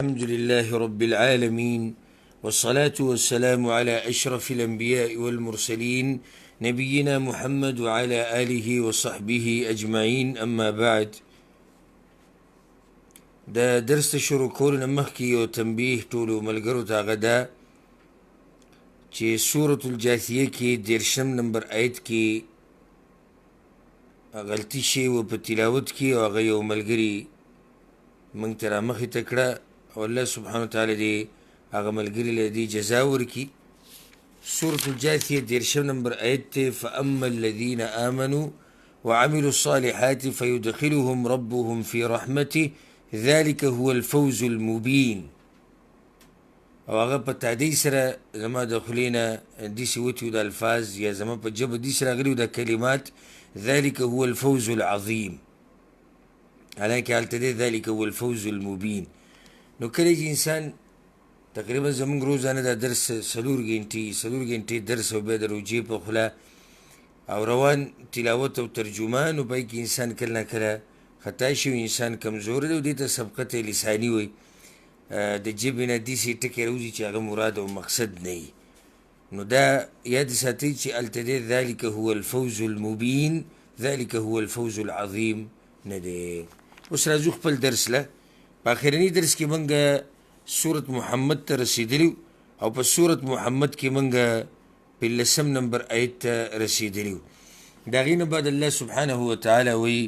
الحمد لله رب العالمين والصلاة والسلام على أشرف الأنبياء والمرسلين نبينا محمد وعلى آله وصحبه أجمعين أما بعد دا درس شروع کولو مخکې یو تنبیه ټولو ملګرو ته هغه ده چې سورة الجاثیه کې 13 نمبر آیت کې غلطي شوې وه په تلاوت کې او هغه یو ملګري موږ ته رامخې ته کړه او الله سبحانه وتعالی دې هغه ملګري له دې جزا ورکړي. سورة الجاثیه 13 نمبر آیت دی فأما الذين آمنوا وعملوا الصالحات فيدخلهم ربهم في رحمته ذلك هو الفوز المبين. او هغه په تعدی سره زما د خولې نه داسې وتي د الفاظ یا زما په ژبه داسې راغلي د کلمات ذلك هو الفوز العظيم، حالانکې هلته دی ذلك هو الفوز المبين. نو کله چې انسان تقریبا زمونږ روزانه دا درس څلور ګنټې درس او بیا د روجې په خوله او روان تلاوت او ترجمه، نو پای کې انسان کله نه کله خطا شي، انسان کمزوری دی او دې ته سبقت لساني وایي. د ژبې نه داسې ټکي راوځي چې هغه مراد او مقصد نه وي. نو دا یاد ساتئ چې هلته دی ذلك هو الفوز المبين، ذلك هو الفوز العظيم نه دی. اوس راځو خپل درس له. په آخرني درس کې موږ سورت محمد ته رسېدلي او په سورت محمد کې موږ 15 نمبر آیت ته رسېدلي. د هغې نه بعد الله سبحانه وتعالی وایي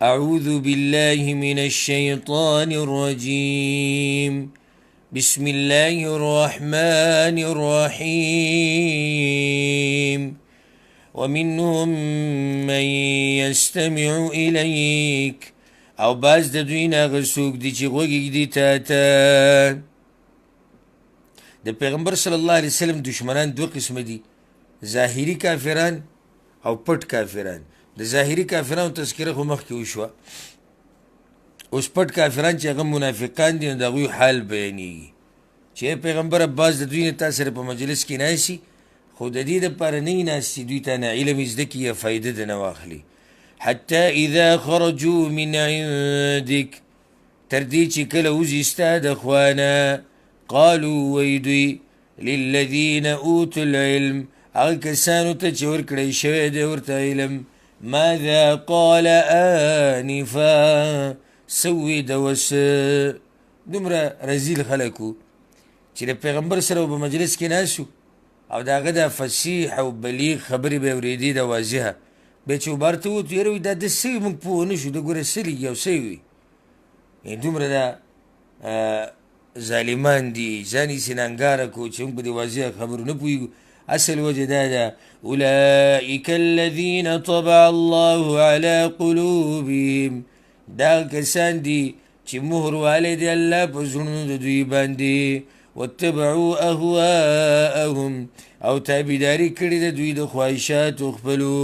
أعوذ بالله من الشيطان الرجيم بسم الله الرحمن الرحيم ومنهم من يستمع إليك، او باز د دوی نه هغه څوک دي چې غوږ ږدي تا ته. د پیغمبر صلی الله علیه وسلم دشمنان دوه قسمه دي، ظاهري کافران او پټ کافران. د ظاهري کافرانو تذکره خو مخکې وشوه، اوس پټ کافران چې هغه منافقان دي نو د هغوی حال بیانېږي چې پیغمبره باز د دوی نه تا سره په مجلس کې ناستي خو د دې دپاره نه یې ناستي دوی ته نه علم یې زده کړي یا فایده د نه واخلي. حتی اذا خرجوا من عندك، تر دې چې کله وځي ستا د خوانه قالوا وایي دوی للذین اوتوا العلم، هغه کسانو ته چې ورکړی شوی دی ورته علم، ماذا قال آنفا، سوی د وس. دومره رزیل خلک وو چې د پیغمبر سره به مجلس کې ناست او د هغه دا فصیح او بلیغ خبرې به یې اورېدې د واضحه، بیا چې وبار ته ووتو یاره وایي دا د څه وي موږ پوه نه شو، د ګوره څه لیږي او څه وي. دومره دا ظالمان دي، ځان یې سینانګاره کړو چې موږ په دې واضحه خبرو نه پوهېږو. اصل وجه دا ده اولئک الذین طبع الله علی قلوبهم، دا کسان دي چې مهر والی دی الله په زړونو د دوی باندې، واتبعوا اهواءهم، او تابعداري کړې ده دوی د خواهشاتو خپلو،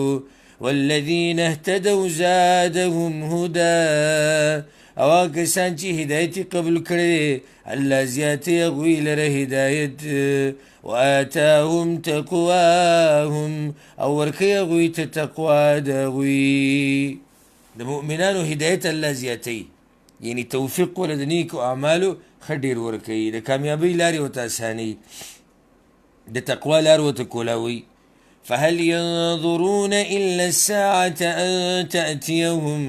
والذین اهتدوا زادهم هدى، او هغه کسان چې هدایت یې قبول کړی الله زیاتوي هغوی لره هدایت، وآتاهم تقواهم، او ورکوي هغوی ته تقوا د هغوی. د مؤمنانو هدایت الله زیاتوي، یعنې توفیق وله د نیکو اعمالو ښه ډېر ورکوي، د کامیابۍ لارې ورته اسانوي، د تقوا لار ورته کولاوي. فهل ينظرون إلا الساعة أن تأتيهم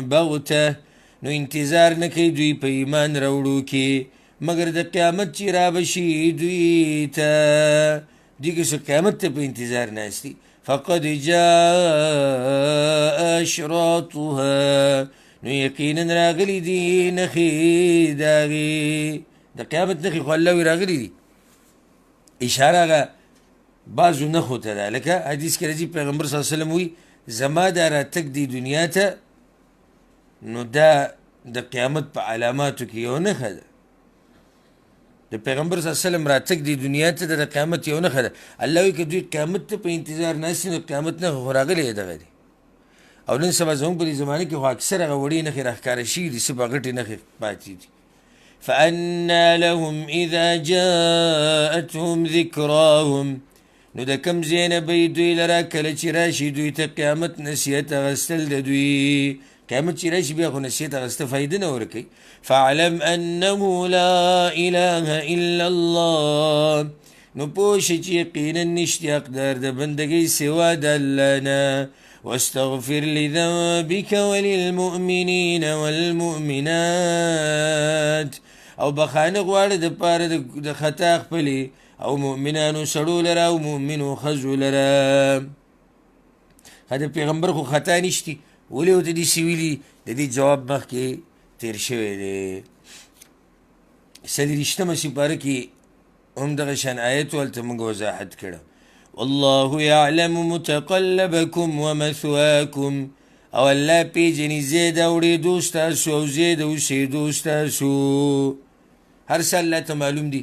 بغتة، نو انتظار نه کوي دوی په ایمان راوړو کې مګر د قیامت چې رابشي دوی ته، دوی که څه قیامت ته په انتظار ناست دي. فقد جاء أشراطها، نو یقینا راغلي دي نښې د هغې، د قیامت نښې خو الله وی راغلي دي. اشاره هغه بعضو نښو ته ده، لکه حدیث کې راځي پیغمبر صلی الله علیه وسلم وایي زما دا راتګ دی دنیا ته نو دا د قیامت په علاماتو کې یو نښه ده. د پیغمبر صلی الله علیه وسلم راتګ دی دنیا ته د قیامت یو نښه ده. الله وایي که دوی قیامت ته په انتظار ناست نو قیامت نښه خو راغلی دغه دی. او نن سبا زموږ په دې زمانه کې خو اکثر هغه وړې نښې راښکاره شوي دي، څه به غټې نښې پاتې دي. فأنى لهم اذا جاءتهم ذکراهم، نو د کم ځای نه به دوی لره کله چې راشي دوی ته قیامت نصیحت اخیستل د دوی قیامت چې راشي بیا خو نصیحت اخیسته فایده نه ورکوي. فاعلم انه لا اله الا الله، نو پوه شه چې یقینا نشته حقدار د بندګۍ سوا د الله نه. واستغفر لذنبك وللمؤمنين والمؤمنات، او بخانه غواړه د پاره د خطا خپلې او مؤمنانو سړو لره او مؤمنو ښځو لره. د پیغمبر خو خطا نشتی، ولې ورته داسې ویلي؟ د دې جواب مخکې تیر شوی دی. 34مه سپاره کې هم دغه شان آیت هلته موږ وضاحت کړه. والله یعلم متقلبکم ومثواکم، او الله پیژني ځای د اورېدو ستاسو او ځای د اوسېدو ستاسو. هر څه الله ته معلوم دي.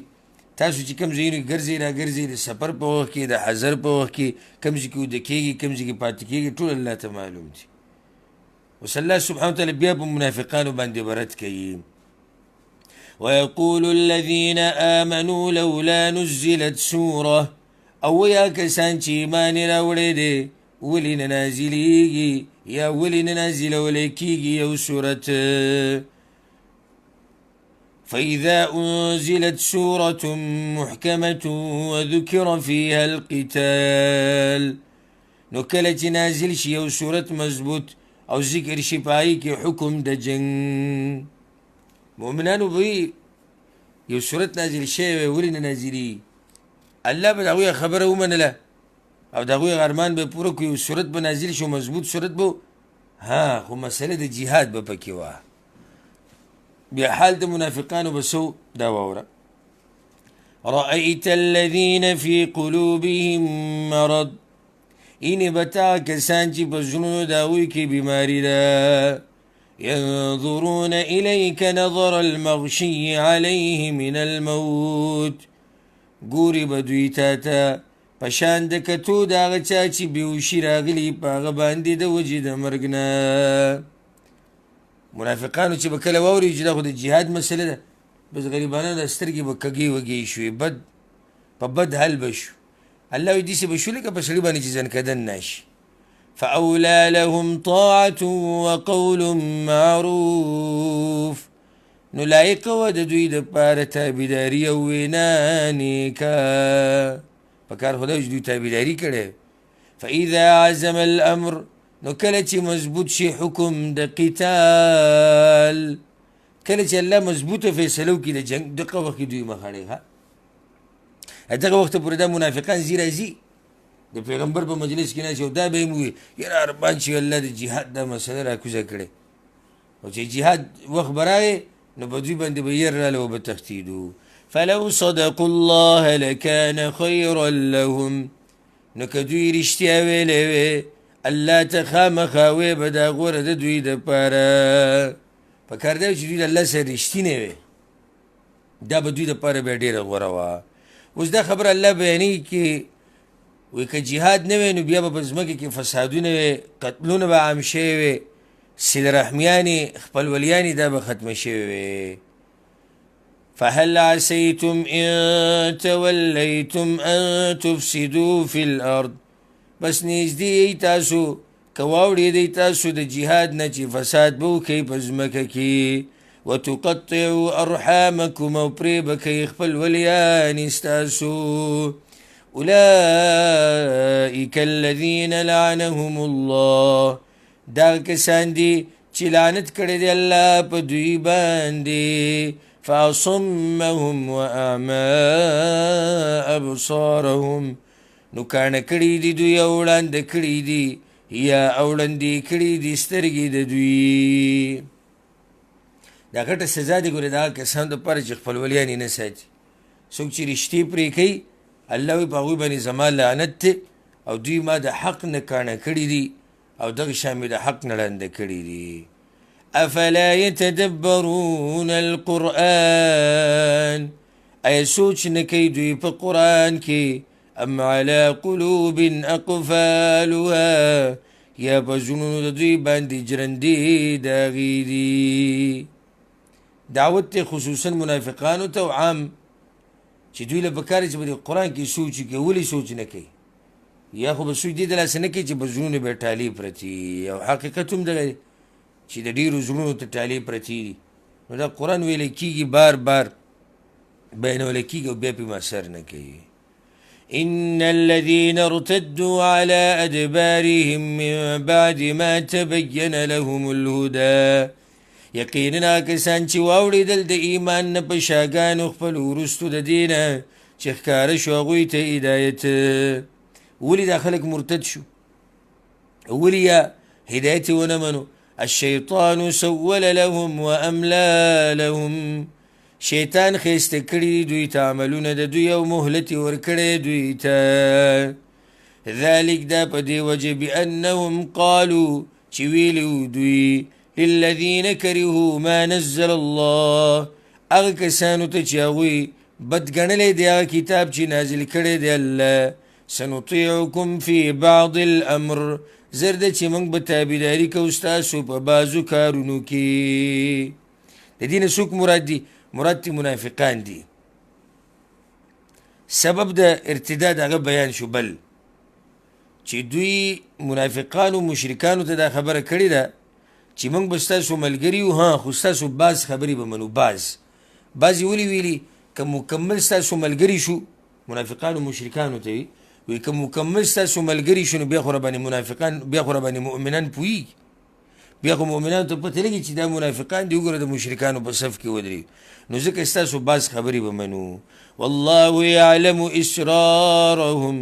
تاسو چې کوم ځایونه ګرځئ راګرځئ، د سفر په وخت کې، د حضر په وخت کې، کوم ځای کې ویده کېږي، کوم ځای کې پاتې کېږي، ټول الله ته معلوم دي. اوس الله سبحانه وتعالی بیا په منافقانو باندې برت کوي. ويقول الذين آمنوا لولا نزلت سوره، او ویا کسان چې ایمان یې راوړی دی ولې نه نازلېږي یا ولې نه نازلولی کېږي یو صورت. فإذا أنزلت سورة محكمة وذكر فيها القتال، نو کله چې نازل شي یو صورت مضبوط او ذکر شي په هغې کې حکم د جنګ، مؤمنانو به یو صورت نازل شوی وی ولې نه نازلېږي، الله به د هغوی خبره ومنله او د هغوی ارمان به پوره کړو، یو صورت به نازل شو مضبوط صورت به، ها خو مسله د جهاد به پکې وه. بیا حال د منافقانو به سو دا واوره. رأیت الذین فی قلوبهم مرض، اینې به تا کسان چې په زړونو د هغوی کې بیماري ده. ينظرون إلیک نظر المغشی علیه من الموت، ګوري به دوی تا ته په شان د کتو د هغه چا چې بېهوشي راغلي په هغه باندې د وجې د مرګ نه. منافقانو چې به کله واوري چې دا خو د جهاد مسله ده، بس غریبانو د سترګې به کږې وږې شوې، په بد حل به شو. الله وایي داسې به شو لکه په سړي باندې چې ځنکدن ناشي. فأولى لهم طاعة وقول معروف، نو لایق وه د دوی دپاره تابعداري او وینا نیکه، په کار خدای چې دوی تابعداري کړی. فإذا عزم الأمر، نو کله چې مضبوط شي حکم د قتال، کله چې الله مضبوطه فیصله وکړي د جنګ، دغه وخت کې دوی مخاړی ها دغه وخت پورې دا منافقان ځي راځي د پیغمبر په مجلس کې ناست او دا به یې ووایي یاره ارمان چې الله د جهاد دا مسله راکوزه کړې، او چې جهاد وخت به راغی نو په دوی باندې به ير راله او به تښتېدو. فلو صدقوا الله لکان خیرا لهم، نو که دوی رښتیا ویلی وې الله ته خامخا وی به دا غوره د دوی دپاره. په کار دی چې دوی د الله سره رښتینی وی، دا به دوی دپاره بیا ډېره غوره وه. اوس دا خبره الله بیانوي کې وی که جهاد نه وی نو بیا به په ځمکه کې فسادونه وی، قتلونه به عام شوي وی، صله رحمیانې خپلولیانې دا به ختمه شوي وی. فهل عسیتم ان تولیتم ان تفسدوا فی الارض، بس نږدې تاسو که واوړېدئ تاسو د جهاد نه چې فساد به وکئ په ځمکه کې. وتقطعوا ارحامکم، او پرې به کوئ خپل ولیانې ستاسو. اولئک الذین لعنهم الله، دا کسان دي چې لعنت کړی دی الله په دوی باندې. فاصمهم واعمى ابصارهم، نو کاڼه کړي دي دوی او وړاندې کړي دي یا اوړندې کړي دي سترګې د دوی. دا غټه سزا دی ګورې د هغه کسانو دپاره چې خپل ولیان یې نه ساتي. څوک چې رښتې پرې کوي الله وایي په هغوی باندې زما لعنت دی، او دوی ما د حق نه کاڼه کړي دي او دغه شان مې د حق نه ړنده کړي دي. افلا یتدبرون القرآن، ایا سوچ نه کوي دوی په قرآن کې؟ ام على قلوب اقفالها، یا په زړونو د دوی باندې جرندې د هغې دي. دعوت دی خصوصا منافقانو ته او عام چې دوی له پکار چې په قرآن کې سوچ کوي. ولې سوچ نه کوي؟ یا خو به سوچ دې د لاسه نه کوي چې په زړونو به ټالې پرتې، او حقیقت هم دغه چې د ډېرو زړونو ته ټالې پرتې دي نو دا قرآن ویلی کېږي بار بار بیانولی کېږي او بیا پې اثر نه کوي إن الذين ارتدوا على أدبارهم من بعد ما تبين لهم الهدى یقینا کسان چې واوړېدل د ایمان نه په شاګانو خپل وروستو د دې نه چې ښکاره شو هغوی ته هدایت ولې دا خلک مرتد شو ولې یا هدایت یې ونه منو الشیطان سول لهم واملا لهم شیطان خیسته کړي دوی ته عملونه د دوی او مهلت یې ورکړی دوی ته ذلک دا په دې وجه بانهم قالوا چې ویلي دوی للذین کرهوا ما نزل الله هغه کسانو ته چې هغوی بد ګڼلی دی هغه کتاب چې نازل کړی دی الله سنطیعکم فی بعض الامر زر ده چې موږ به تابعداري کوو ستاسو په بعضو کارونو کې د دې نه څوک مراد دي مراد تی منافقان دي سبب د ارتداد هغه بیان شو بل چې دوی منافقانو مشرکانو ته دا خبره کړې ده چې موږ به ستاسو ملګري یو ها خو ستاسو بعض خبرې به منو بعض یې ولې ویلي که مکمل ستاسو ملګري شو منافقانو مشرکانو ته وی که مکمل ستاسو ملګري شو نو بیا خو راباندې منافقان بیا خو راباندې مؤمنان پوهېږي بیا خو مؤمنانو ته پته لګي چې دا منافقان دي وګوره د مشرکانو په صف کې ودرېږي نو ځکه ستاسو بعض خبرې به منو والله یعلم اسرارهم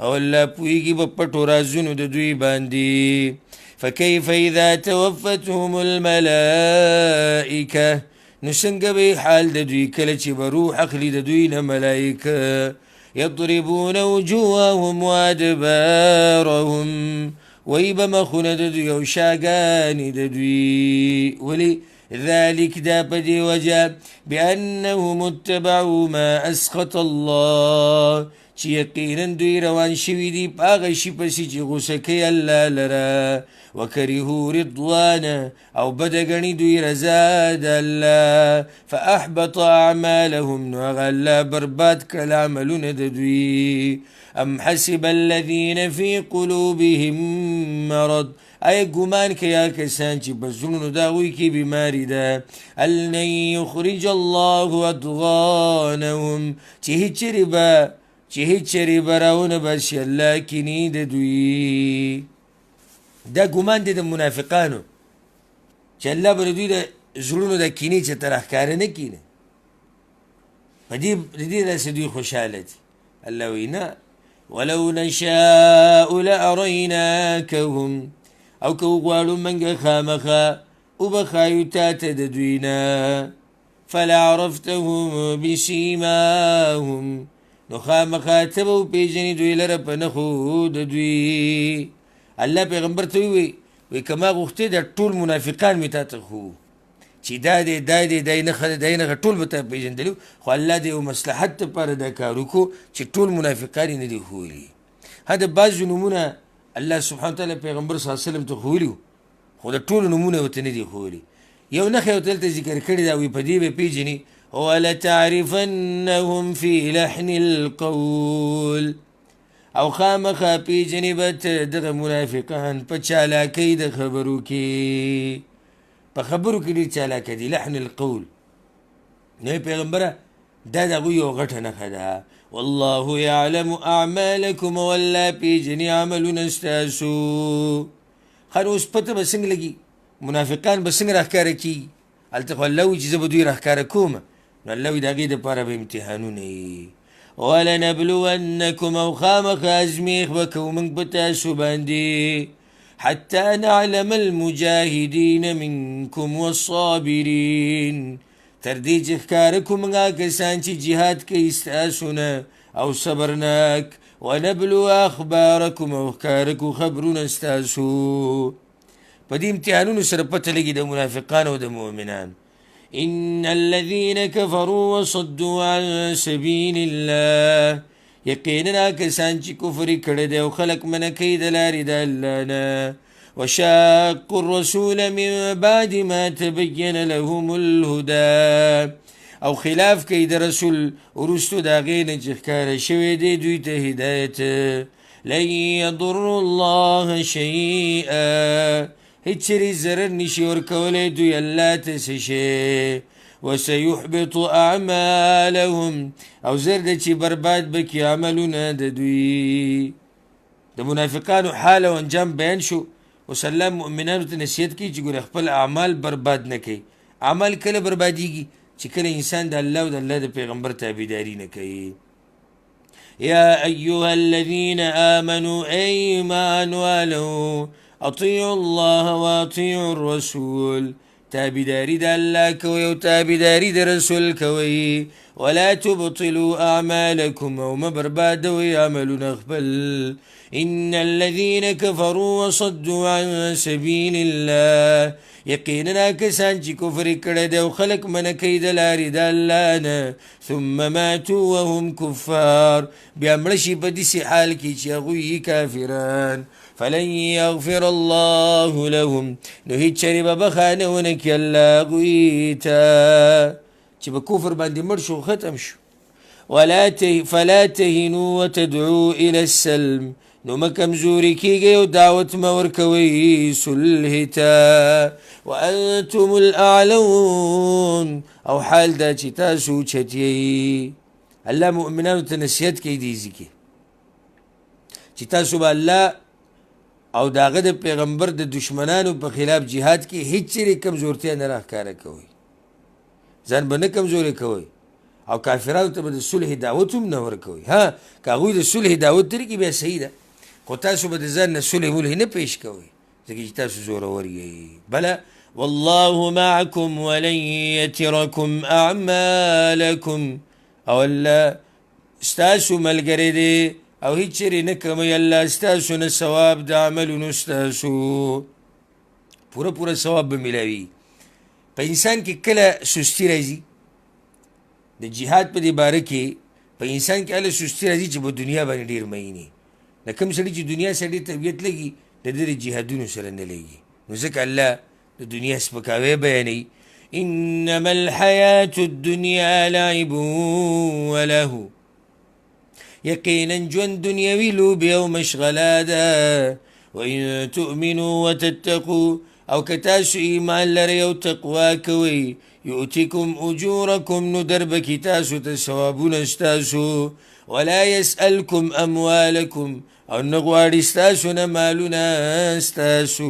او الله پوهېږي په پټو رازونو د دوی باندې فکیف اذا توفتهم الملائکه نو څنګه به حال د دوی کله چې به روح اخلي د دوی نه ملایکه یضربون وجوههم وادبارهم وی به مخونه د دوی او شاګانې د دوی ولې ذلك دا په دې وجه بانهم اتبعوا ما اسخط الله چې یقینا دوی روان شوي دي په هغه شي پسې چې غوسه کوي الله لره وکرهوا رضوانه او بده ګڼي دوی رضا د الله فاحبط اعمالهم نو هغه الله برباد کړل عملونه د دوی ام حسب الذين في قلوبهم مرض ای ګمان کوي کسان چې په زړونو د هغوی کې بیماري ده ان یخرج الله اضغانهم چې هیڅ چېرې به راونه بشي الله کینې د دوی دا ګمان دی د منافقانو چې الله به د دوی د زړونو د کینې چې ته راښکاره نه کړي په دې داسې دوی خوشحاله دي الله وایي نه ولو نشاء لأریناکهم او که وغواړو موږ خامخا وبښایو تا ته د دوی نه فلعرفتهم بسیماهم نو خامخا ته به وپېژنې دوی لره په نښو د دوی الله پیغمبر ته وی که ما غوښتې د ټول منافقان مې تا ته ښو چې دا دی دی نښه ټول به تا پېژندلي خو الله د یو مصلحت دپاره دا کار وکړو چې ټول منافقان یې نه دي ښولي د بعضو نومونه الله سبحانه وتعالی پیغمبر صلی الله علیه وسلم ته ښولي خو د ټولو نومونه ورته نه دي ښولي یو نښه ورته دلته ذکر کړې ده وی په دې به پېژني ولتعرفنهم في لحن القول او خامخا پېژنې به ته دغه منافقان په چالاکۍ د خبرو کې په خبرو کې ډېر چالاکه دي لحن القول نو پیغمبره دا د هغوی یو غټه نښه ده والله یعلم اعمالکم والله پېژني عملونه ستاسو ښه نو اوس پته به څنګه لګي منافقان به څنګه راښکاره کېږي هلته خو الله وایي چې زه به دوی راښکاره کوم نو الله وایي د هغې دپاره به امتحانونه یي ولنبلونکم او خامخا ازمیښ به کوو موږ په تاسو باندې حتى نعلم المجاهدين منكم والصابرين تر دې چې ښکاره کړو موږ هغه کسان چې جهاد کوي ستاسو نه او صبرناک ونبلو اخبارکم او ښکاره کړو خبرونه ستاسو په دې امتحانونو سره پته لګي د منافقانو او د مؤمنانو ان الذين كفروا وصدوا عن سبيل الله یقینا کسان چې کفر کړی دی او خلک منع کوي د لارې د الله نه وشاقوا الرسول من بعد ما تبين لهم الهدى او خلاف کوي د رسول وروستو د هغې نه چې ښکاره شوی دی دوی ته هدایت لن يضر الله شیئا هیڅ چیرې ضرر نشي ورکولی دوی الله ته څه شی وسيحبط اعمالهم او زر ده چې برباد بکي عملونه د دوی. د منافقانو حال او انجام بیان شو. اوس الله مؤمنانو ته نصیحت کوي چې ګوره خپل اعمال برباد نه کوي. اعمال کله بربادیږي چې کله انسان د الله او د الله د پیغمبر تابعداري نه کوي. يا أيها الذين آمنوا ایمان والو اطیعوا الله واطیعوا الرسول تابعداري د الله کوي او تابعداري د رسول کوي. ولا تبطلوا اعمالكم او ما بربادوي عملونه خپل. ان الذين كفروا وصدوا عن سبيل الله یقینا کسان چې کفر کړی دی او خلق منع کوي د لارې د الله نه ثم ماتوا وهم کفار بیا مړه شي په داسې حال کې چې هغوی کافران فلن یغفر الله لهم نو هیڅ چرې به بخښنه ونه کړي الله هغوی ته چې په کفر باندې مړ شو ختم شو. فلا تهنوا وتدعوا الى السلم نو مه کمزوري کیږئ او دعوت مه ورکوئ صلح ته وانتم الاعلون او حال دا چې تاسو اوچت یئ. الله مؤمنانو ته نصیحت کوي دې ځای کې چې تاسو به الله او د هغه د پیغمبر د دشمنانو په خلاف جهاد کې هیڅ چیرې کمزورتیا نه راښکاره کوئ. ځان به نه کمزوری کوئ او کافرانو ته به د صلح دعوت هم نه ورکوئ. ها که هغوی د صلح دعوت درکړي بیا صحیح ده خو تاسو به د ځان نه صلح ولح نه پیش کوئ ځکه چې تاسو زورور یئ. بله والله معكم ولن يتركم اعمالكم او الله ستاسو ملګری دی او هیڅ چیرې نه کموي الله ستاسو نه ثواب د عملونو ستاسو پوره ثواب به میلاوي. په انسان کې کله سستی راځي د جهاد په دې باره کې په انسان کې هله سستی راځي چې په دنیا باندې ډېر مینې د کوم سړي چې دنیا سره ډېر طبیعت لګي د ده د جهادونو سره نه لګي نو ځکه الله د دنیا سپکاوی بیانوي. انما الحیات الدنیا لعب ولهو یقینا ژوند دنیوي لوبې او مشغله ده. وان تؤمنوا وتتقوا او که تاسو ایمان لرئ او تقوا کوئ یؤتکم اجورکم نو دربکي تاسو ته ثوابونه ستاسو. ولا یسألکم اموالکم او نه غواړي ستاسو نه مالونه ستاسو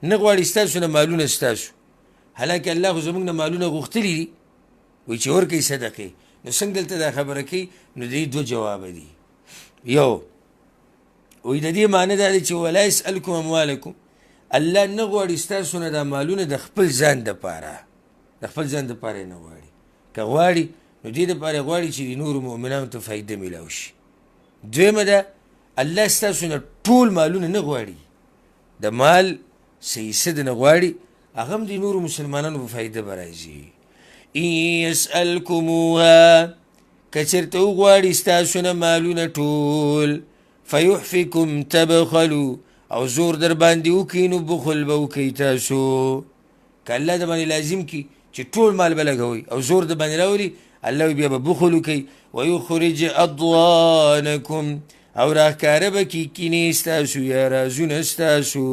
نه غواړي ستاسو نه مالونه ستاسو. حالانکه الله خو زموږ نه مالونه غوښتلي دي وایي چې ورکوئ صدقې. نو څنګه دلته دا خبره کوي نو دې دوه جوابه دي. یو وایي د دې معنی دا دی چې ولا یسألکم اموالکم الله نه غواړي ستاسو نه دا مالونه د خپل ځان دپاره نه غواړي. که غواړي نو دې دپاره غواړي چې د نورو مؤمنانو ته فایده میلاو شي. دویمه ده الله ستاسو نه ټول مالونه نه غواړي د مال څه حصه نه غواړي هغه هم د نورو مسلمانانو په فایده به راځي. ان یسألکموها که چېرته وغواړي ستاسو نه مالونه ټول فیحفکم تبخلو او زور در باندې وکړي نو بخل به وکړئ تاسو. که الله د باندې لازم کړي چې ټول مال به لګوئ او زور د باندې راولي الله بیا به بخل وکړي. ویخرج اضوانکم او راښکاره به کړي کینې ستاسو یا رازونه ستاسو.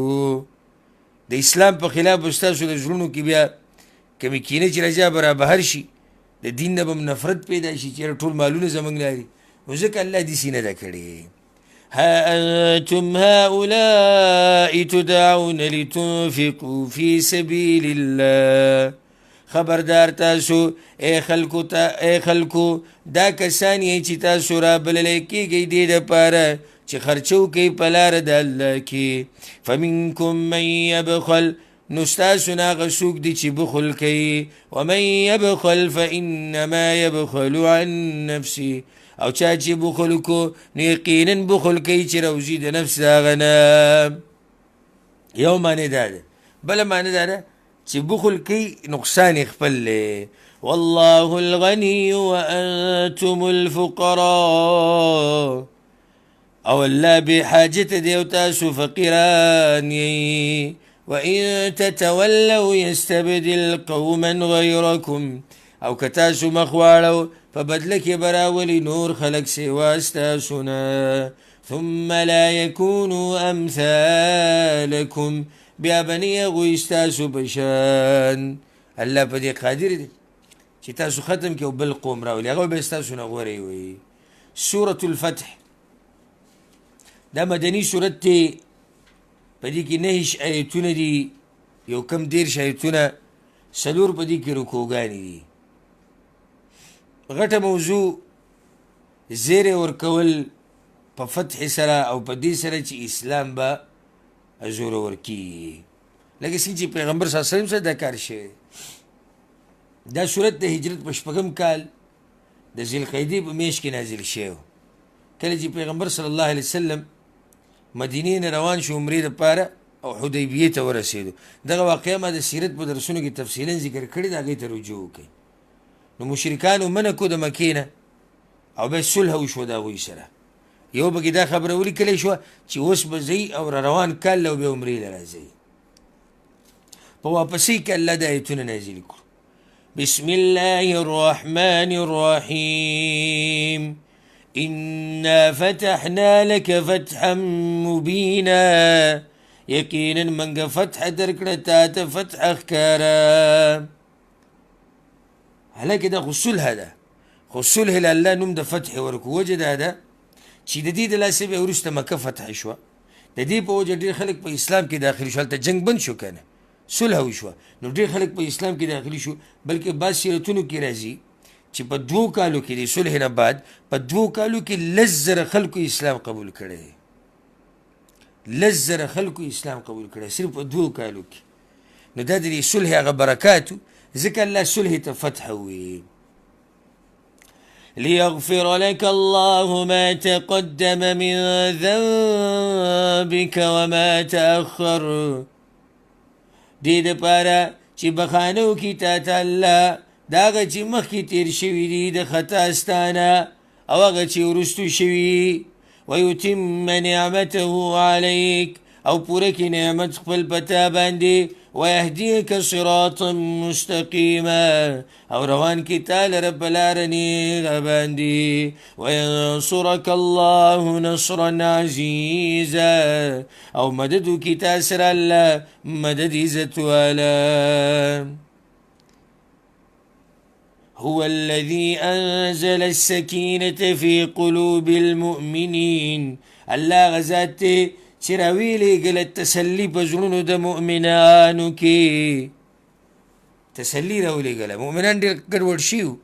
د اسلام په خلاف به ستاسو د زړونو کې بیا کمې کینې چې راځي به رابهر شي د دین نه به نفرت پیدا شي چې ټول مالونه زموږ لري نو ځکه الله داسې نه ده کړې. ها انتم هؤلاء تدعون لتنفقوا في سبيل الله خبردار تاسو ای خلکو دا کسان یې چې تاسو را بللی کېږئ دې دپاره چې خرچه وکئ په لاره د الله کې. فمنکم من یبخل نو ستاسو نه هغه څوک دی چې بخل کوي. ومن یبخل فانما یبخل عن نفسه او چا چې بخل وکړو نو یقینا بخل کوي چې روزي د نفس د هغه نه. یو معنی دا ده. بله معنی دا ده چې بخل کوي نقصان خپل دی. والله الغني وانتم الفقراء او الله بحاجت دی او تاسو فقیران یئ. وان تتولوا يستبدل قوما غيركم او که تاسو مخ واړو په بدله کې به راولي نور خلک سوا ستاسو نه. ثم لا يكونوا امثالكم بیا بنی هغوی ستاسو په الله په دې قادر دی چې تاسو ختم کړئ او بل قوم راولي هغه به ستاسو نه غوره وي. سورة الفتح دا مدني سورت دی، په دې کې 9 آیتونه دي، یو کم 10 آیتونه، 4 په دې کې رکوګانې دي. غټه موضوع زیری ورکول په فتح سره او په دې سره چې اسلام به زورور کیږي، لکه څنګه چې پیغمبر صلی الله علیه وسلم سره دا کار شوی. دا صورت د هجرت په 6 کال د ذوالقعدې په میاشت کې نازل شوی، کله چې پیغمبر صلی الله علیه وسلم مدینې نه روان شو عمرې دپاره او حدیبیې ته ورسېدو. دغه واقعه ما د سیرت په درسونو کې تفصیلا ذکر کړې ده، هغې ته رجوع وکړئ. نو مشرکانو منع کړو د مکې نه او بیا صلح وشوه د هغوی سره. یو پکې دا خبره ولیکلی شوه چې اوس به ځئ او را روان کال له بیا عمرې له راځئ. په واپسۍ کې الله د آیتونه نازل کړو. بسم الله الرحمن الرحيم إنا فتحنا لك فتحا مبينا يقينا منغ فتح درکړه تا فتح اخکارا. حالانکه دا خو صلح ده، خو صلح له الله نوم د فتح ورکو. وجه دا ده چې د دې د لاسه بیا وروسته مکه فتح شوه، د دې په وجه ډېر خلک په اسلام کې داخل شو. هلته جنګ بند شو که نه، صلح وشوه، نو ډېر خلک په اسلام کې داخل شو. بلکې بعض سیرتونو کې راځي چې په 2 کالو کې د صلح نه بعد په 2 کالو کې 10,000 خلکو اسلام قبول کړی، 10,000 خلکو اسلام قبول کړی صرف په 2 کالو کې. نو دا د دې صلح هغه برکاتو، ځکه الله صلح ته فتح وي. ليغفر لك الله ما تقدم من ذنبك وما تأخر، دې دپاره چې بخانه وکړي تا ته الله د هغه چې مخکې تېر شوي دي د خطا ستانه او هغه چې وروستو شوي. ویتم نعمته علیک، او پوره کړي نعمت خپل په تا باندې. ویهدیک صراطا مستقیما، او روان کړي تا لره په لاره نیغه باندې. وینصرک الله نصرا عزیزا، او مدد وکړي تا سره الله مدد عزت والا. هو الذي أنزل السكينة في قلوب المؤمنين، الله غزات چې راویلېږله تسلي په زړونو د مؤمنانو کې، تسلي راولېږله. مؤمنان ډېر ګډوډ شوي وو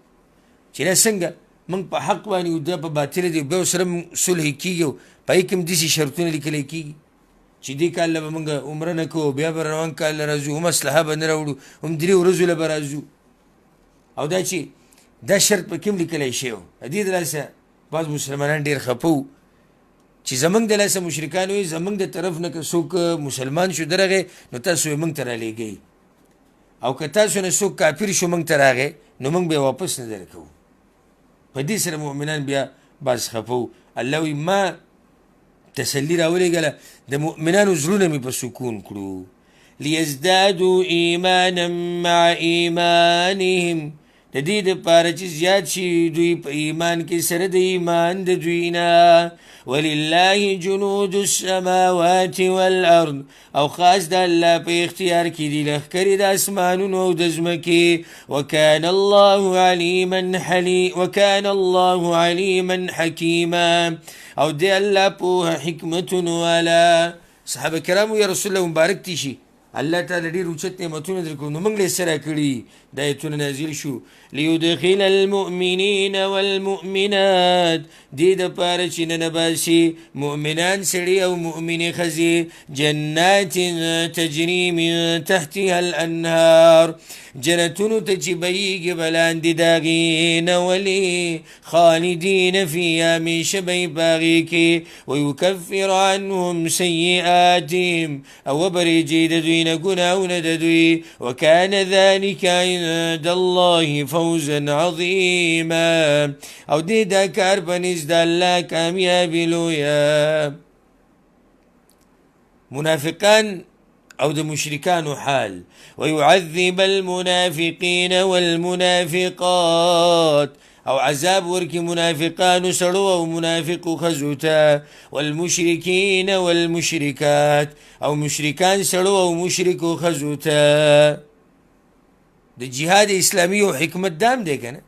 چې نه څنګه موږ په حق باندې یو، دا په باطله دی، بیا ورسره صلح کېږي او په هغې کې هم داسې شرطونه لیکلی کېږي چې دې کال له به موږ عمره نه کوو، بیا به روان کال له راځو، هم اسلحه به نه راوړو، هم 3 ورځو له به راځو. او دا چې دا شرط په کوم لیکلی شوی و، د دې د لاسه بعض مسلمانان ډېر خفه وو چې زموږ د لاسه مشرکان وایي زموږ د طرف نه که څوک مسلمان شو درغی نو تاسو یې موږ ته رالیږئ، او که تاسو نه څوک کافر شو موږ ته راغی نو موږ به یې واپس نه درکوو. په دې سره مؤمنان بیا بعض خفه وو. الله وایي ما تسلي راولېږله، د مؤمنانو زړونه مې په سکون کړو. لیزدادوا ایمانا مع ایمانهم، د دې دپاره چې زیات شي دوی په ایمان کې سره د ایمان د دوی نه. ولله جنود السماوات والارض، او خاص د الله په اختیار کې دي لښکرې د اسمانونو او د ځمکې. وکان الله علیما حکیما، او د الله پوهه حکمتونو والا. صحابه کرامو یا رسول الله مبارک دي شي، الله تعالی ډېر اوچت نعمتونه درکړو، نو موږ له یې سره کړي. دا ایتونه نازل شو لیدخل المؤمنین والمؤمنات، دې دپاره چې ننباسي مؤمنان سړي او مؤمنې ښځې جنات تجري من تحتها الانهار، جنتونو ته چې بهیږي به لاندې د هغې نه. ولې خالدین فیها، همیشه به یې په هغې کې. ویکفر عنهم سیئاتهم، او وبرېږي د دوی نه ګناهونه د دوی. وکان ذلک عند الله فوزا عظیما، او دې دا کار په نزد الله کامیابي لویه. منافقان او د مشرکانو حال. ويعذب المنافقين والمنافقات، او عذاب ورکی منافقانو سړو او منافقو ښځو ته، والمشرکین والمشرکات او مشرکان سړو او مشرکو ښځو ته. د جهاد اسلامي او حکمت دام دی که نه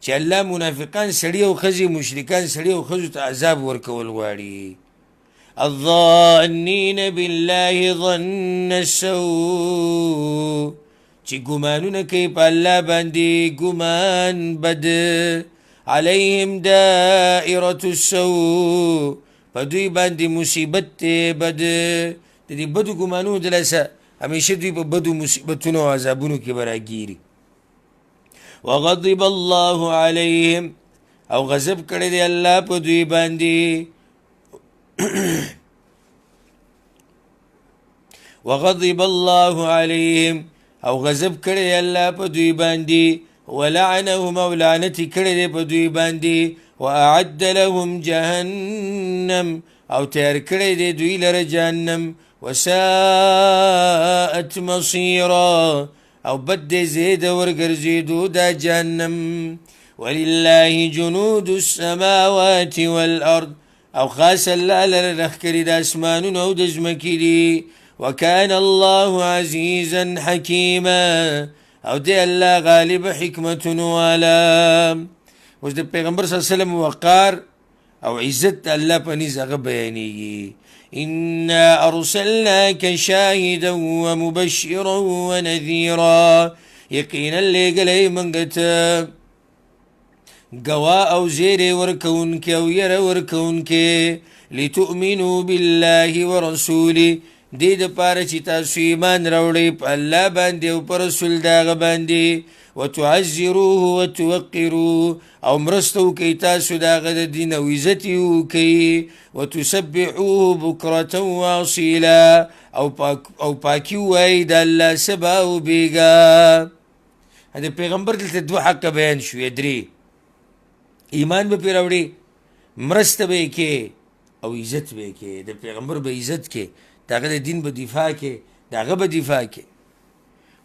چې الله منافقان سړي او ښځې، مشرکان سړي او ښځو ته عذاب ورکول غواړي. الظانین بالله ظن السوء، چې ګمانونه کوي په الله باندې ګمان بد. علیهم دائرة السوء، په دوی باندې مصیبت دی بد. د دې بدو ګمانونو د لاسه همیشه دوی په بدو مصیبتونو او عذابونو کې به راګیري. وغضب الله علیهم، او غضب کړی دی الله په دوی باندې. وغضب الله علیهم، او غضب کړی الله په دوی باندې. ولعنهم، او لعنت کړی دی په دوی باندې. واعد لهم جهنم، او تیار کړی دی دوی لره جهنم. وساءت مصیرا، او بد دی زید ورګرځېدو دا جهنم. ولله جنود السماوات والارض، او خاص الله لره لښکرې د اسمانونو او د ځمکې دي. وكان الله عزيزا حكيما، او دی الله غالب حکمتون والا. اوس د پیغمبر صلی الله علیه وسلم وقار او عزت الله په نيز هغه بیانېږي. انا ارسلناك شاهدا ومبشرا ونذيرا، یقینا لېږلی موږ ته ګوا او زیری ورکوونکې او یره ورکوونکې. لتؤمنوا بالله ورسوله، دې دپاره چې تاسو ایمان راوړئ په الله باندې او په رسول د هغه باندې. وتعزروه وتوقروه، او مرسته وکئ تاسو د هغه د دین او عزت یې وکئ. وتسبحوه بکرة واصیلا، او پاکي ووایئ د الله سبا او بیګا. د پیغمبر دلته دوه حقه بیان شوې، درې: ایمان به پرې راوړي، مرسته به یې کې، او عزت به یې کې. د پیغمبر به عزت کې، د هغه د دین به دفاع کې، د هغه به دفاع کې.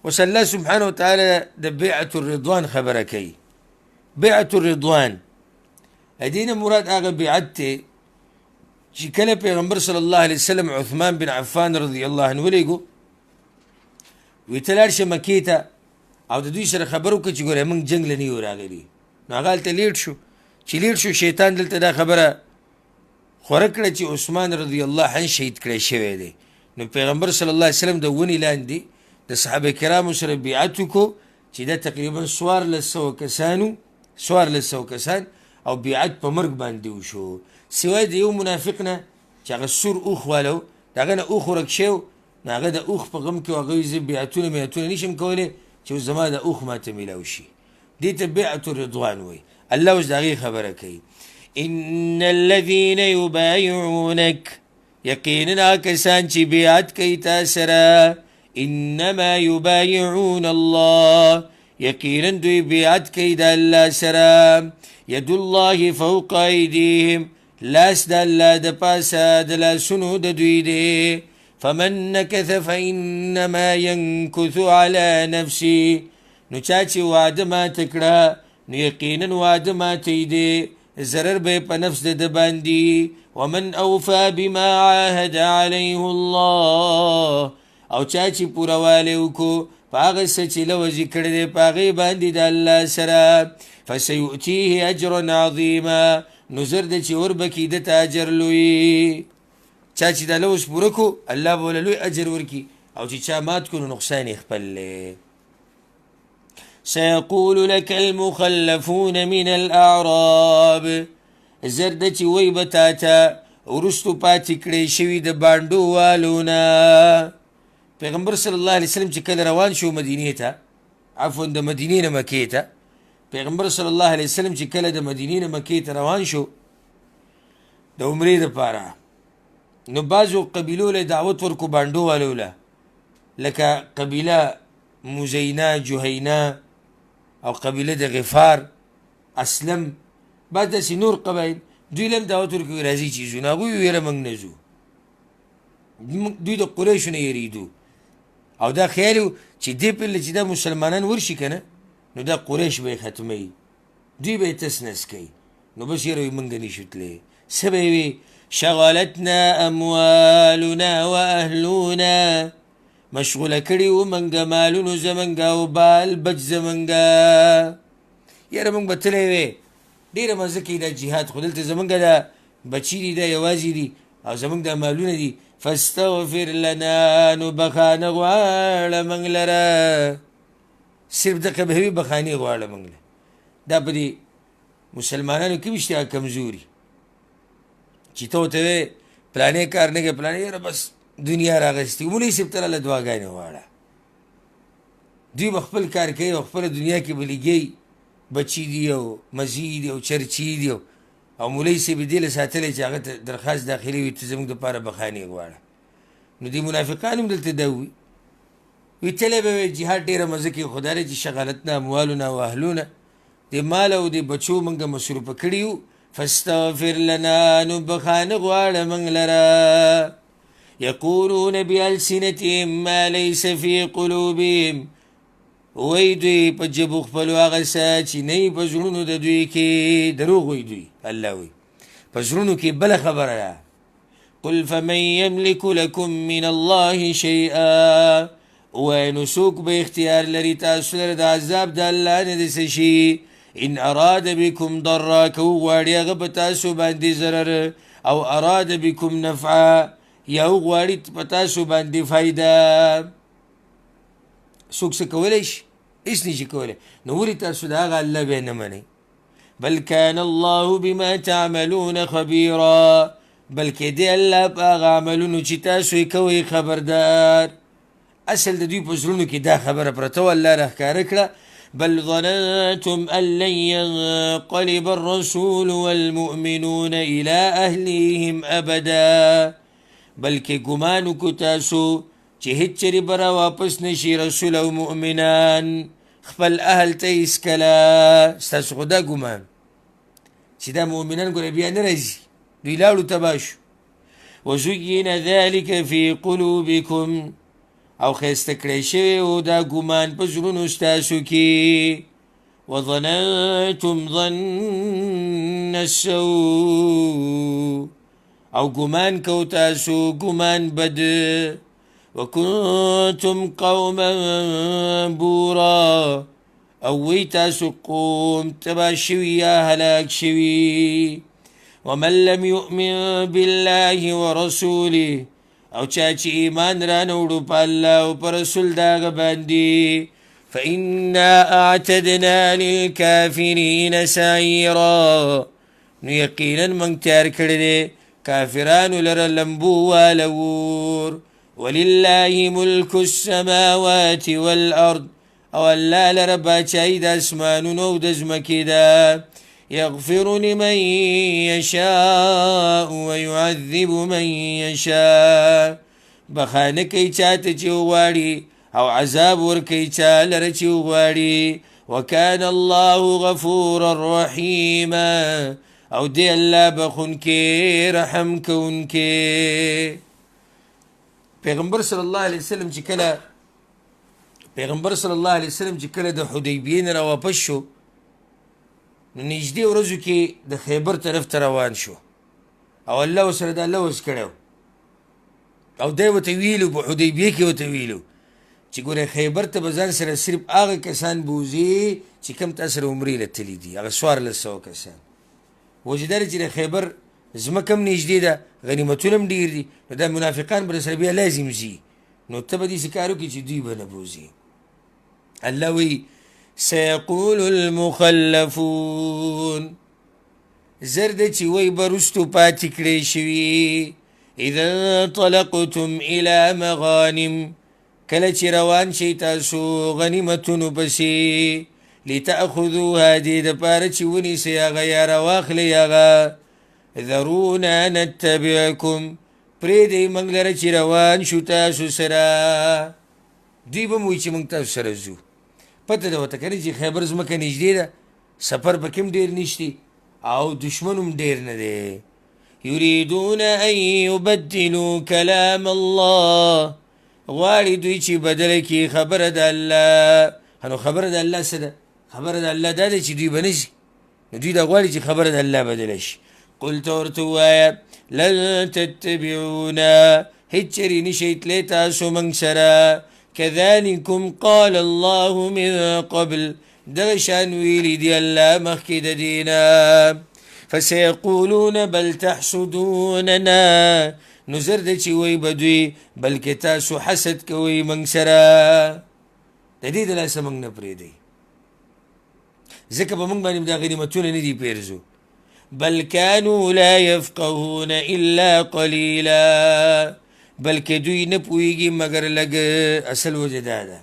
اوس الله سبحانه وتعالی د بیعة الرضوان خبره کوي. بیعة الرضوان د دې نه مراد هغه بیعت دی چې کله پیغمبر صلی الله علیه وسلم عثمان بن عفان رضی الله عنه ولېږو، وی ته لاړ شه مکې ته، او د دوی سره خبر وکړه چې ګوره موږ جنګ له نه یو راغلي. نو هغه هلته لیډ شو. چې لیډ شو، شیطان دلته دا خبره خوره کړه چې عثمان رضی الله عنه شهید کړی شوی دی. نو پیغمبر صلی الله علیه وسلم د ونې لاندې د صحابه کرامو سره بیعت وکړو چې دا تقریبا 1400 کسان، او بیعت په مرګ باندې وشو. سوای د یو منافق نه چې هغه سور اوښ والو، د هغه نه اوښ ورک شو، نو هغه د اوښ په غم کې هغه زه بیعتونه میعتونه نشم کولی چې اوس زما د اوښ ماته میلاو شي. دې ته بیعة الرضوان وایي. الله اوس د هغې خبره کوي. ان الذين يبايعونك، یقینا کسان چې بیعت کوي تا سره. انما يبايعون الله، یقینا دوی بیعت کوي د الله سره. ید الله فوق ایدیهم، لاس د الله د پاسه د لاسونو د دوی دی. فمن نکث فانما ينکث على نفسه، نو چا چې وعده ماته کړه نو یقینا وعده ماتی دی، ضرر به په نفس د باندې. ومن اوفى بما عاهد عليه الله، او چا چې پوروالی وکړو په هغه څه چې لوظي کړی دی په هغې باندې د الله سره. فسیؤتیه اجرا عظیما، نو زر دی چې وربکي ده ته اجر لوی. چا چې دا لوظ پوره کړو الله به وله لوی اجر ورکي، او چې چا مات کړو نو نقصان یې خپل دی. سيقول لك المخلفون من الأعراب، زرد چې وی به تا ته وروستو پاتې کړی شوي د بانډو والونه. پیغمبر صلی الله علیه وسلم چې کله روان شو مدینې ته، عفوا د مدینې نه مکې ته، پیغمبر صلی الله علیه وسلم چې کله د مدینې نه مکې ته روان شو د عمرې دپاره، نو بعضو قبیلو له دعوت ورکو بانډو والو له، لکه قبیله مزینه، جهینه، او قبیله د غفار، اسلم، بعد داسې نور قبایل، دوی لم دعوت ورکوي راځي چې ځو. نو هغوی ویله موږ نه ځو، دوی د قریشو نه یریدو، او دا خیال و چې دې پله چې دا مسلمانان ورشي که نه نو دا قریش به یې ختموي. دوی به یې تس نس کوي نو بس یره وایي موږ نشو تللی څه به یې وي شغلتنا اموالنا واهلونا مشغوله کړي وو موږ مالونو زموږ او بال بچ زموږ یاره موږ به تللی وې ډېره مزه کوي دا جهاد خو دلته زموږ دا بچي دي دا یوازې دي او زموږ دا مالونه دي فاستغفر لنا نو بخانه غواړه موږ لره صرف دغه به وي بخانې غواړه موږ له دا په دې مسلمانانو کې وشته کمزوري چې ته ورته وې پلانې کار نه کوې پلانې یاره بس دنیا راغستې مولوي صاحب ته راله دعاګانې غواړه دوی به خپل کار کوي او خپله دنیا کې به لګوي بچي دي او مزي دي او چرچي دي او مولوي صاحب یې دې له ساتلی چې هغه ته درخواست داخلي وي ته زموږ دپاره بخانې غواړه نو دې منافقان هم دلته دا ووي وی تلی به وی جهاد ډېره مزه کوي خو دا دی چې شغلتنا اموالنا و اهلونه د مال او د بچو موږ مصروفه کړي یو فاستغفر لنا نو بخانه غواړه موږ لره یقولون بألسنتهم ما لیس فی قلوبهم وی دوی په جبو خپلو هغه څه چې نه وي په زړونو د دوی کې دروغ وی دوی الله وی په زړونو کې بله خبره ده قل فمن یملک لکم من الله شیئا ووایه نو څوک به اختیار لري تاسو لره د عذاب د الله نه د څه شي ان اراد بکم ضرا که وغواړي هغه په تاسو باندې ضرر او اراد بکم نفعا یا وغواړي په تاسو باندې فایده څوک څه کولی شي هېڅ نشي کولی نو ولې تاسو د هغه الله بیا نه منئ بل کان الله بما تعملون خبیرا بلکې دی الله په هغه عملونو چې تاسو یې کوئ خبردار اصل د دوی په زړونو کې دا خبره پرته وه الله راښکاره کړه بل ظننتم ان لن ينقلب الرسول والمؤمنون الى اهليهم ابدا بلکې ګمان وکړو تاسو چې هیڅ چېرې به را واپس نشي رسول او مؤمنان خپل اهل ته هېڅکله ستاسو خو دا ګمان چې دا مؤمنان ګوره بیا نه راځي دوی لاړو تباه شو وزین ذلک فی قلوبکم او ښایسته کړی شوی و دا ګمان په زړونو ستاسو کې وظننتم ظن السوء او ګمان کو تاسو ګمان بد وکنتم قوما بورا او وی تاسو قوم تباه شوي یا هلاک شوي ومن لم يؤمن بالله ورسوله او چا چې ایمان را نه وړو په الله او په رسول د هغه باندې فإنا اعتدنا للکافرین سعیرا نو یقینا موږ تیار کړی دی کافرانو لره لمبو والور ولله ملک السماوات والارض او الله لره باچایي د اسمانونو او د ځمکې ده یغفر لمن یشاء ویعذب من یشاء بخانه کوي چاته چې وغواړي او عذاب ورکوي چا لره چې وغواړي وکان الله غفورا رحیما او دی الله بخونکې رحم کوونکې پیغمبر صلی الله علیه وسلم چې کله د حدیبیې نه راواپس شو نو نږدې ورځو کې د خیبر طرف ته روان شو او الله ورسره دا لوز کړی او دی ورته ویلو په حدیبیې کې ورته ویلو چې ګوره خیبر ته به ځان سره صرف هغه کسان بوځي چې کوم تا سره عمرې له تللي دي هغه 1400 کسان وجه دا چې د خیبر ځمکه هم نږدې ده غنیمتونه هم ډېر دي نو دا منافقان به سره بیا لازم ځي نو ته به داسې کار وکړي چې دوی به نه بوځي الله وی سيقول المخلفون زرد چې وی به رستو پاتې کړی شوي اذا انطلقتم الى مغانم کله چې روان شئ تاسو غنیمتونو پسې لتأخذوها دې دپاره چې ونیسئ هغه یا راواخلئ هغه ذرونا نتبعکم پرېږدئ موږ لره چې روان شو تاسو سره دوی به م وایي چې موږ تاسو سره ځو پته ده ورته که نه چې خیبر ځمکه نږدې ده سفر پکې هم ډېر نشتی او دشمن هم ډېر نه دی یریدون ان یبدلوا کلام الله غواړي دوی چې بدله کړي خبره د الله نو خبره د الله څه ده خبره د الله دا ده چې دوی به نه ځي نو دوی دا غواړي چې خبره د الله بدله شي. قل ته ورته ووایه لن تتبعونا هیڅ چرې نشئ تللی تاسو موږ سره كذلكم قال الله من قبل دغه شان ویلي دی الله مخکې د دې نه فسيقولون بل تحسدوننا نو زر ده چې وایي به دوی بلکې تاسو حسد کوئ موږ سره د دې د لاسه موږ نه پرېږدئ ځکه به موږ باندې دا غنیمتونه نه دي پیرزو بل كانوا لا يفقهون إلا قليلا بلکې دوی نه پوهېږي مګر لږ اصل وجه دا ده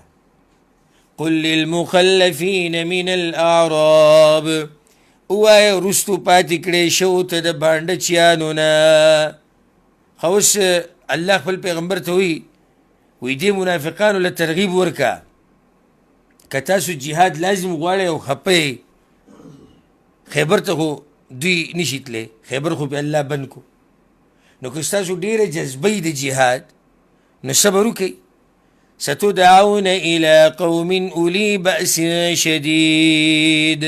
قل للمخلفين من الأعراب ووایه وروستو پاتې کړی شو ته د بانډچیانو نه خو اوس الله خپل پیغمبر ته وایي دې منافقانو له ترغیب ورکه که تاسو جهاد لازم غواړئ او خپه خیبر ته خو دوی نشي تللی خیبر خو په الله بند کو نو که ستاسو ډېره جذبه د جهاد نو صبر وکئ ستدعون إلى قوم أولي بأس شديد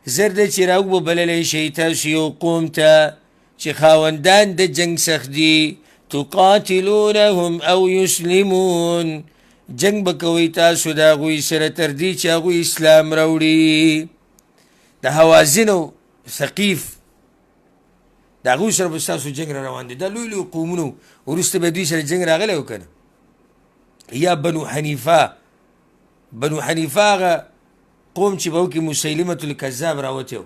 زر ده چې راوبللی شئ تاسو یو قوم ته چې خاوندان د جنګ سخت دي تقاتلونهم او يسلمون جنگ به کوئ تاسو د هغوی سره تر دې چې هغوی اسلام راوړي د حوازن او ثقیف د هغوی سره به ستاسو جنګ را روان دي دا لوی لوی قومونه وروسته به دوی سره جنګ راغلی و که نه یا بنو حنیفه هغه قوم چې به وکې مسیلمة الکذاب راوتی و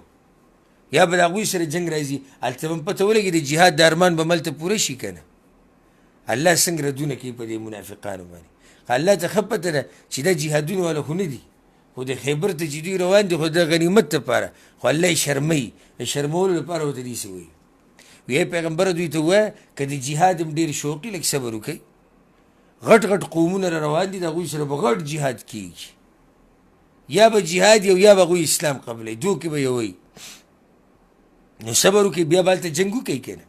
یا به د هغوی سره جنګ راځي هلته به پته ولګي د جهاد د ارمان به ملته پوره شي که نه الله څنګه ردونه کوي په دې منافقانو باندې الله ته ښه پته ده چې دا جهادونه والا خو نه دي خو د خیبر ته چې دوی روان دي خو د غنیمت دپاره خو الله یې شرموي د شرمولو لپاره ورته داسې وایي وی پیغمبره دوی ته ووایه که د جهاد هم ډېر شوقي لږ صبر وکئ غټ غټ قومونه را روان دي د هغوی سره به غټ جهاد کېږي یا به جهاد یو یا به هغوی اسلام قبلوي دوه کې به یو وایي نو صبر وکئ بیا به هلته جنګ وکئ که نه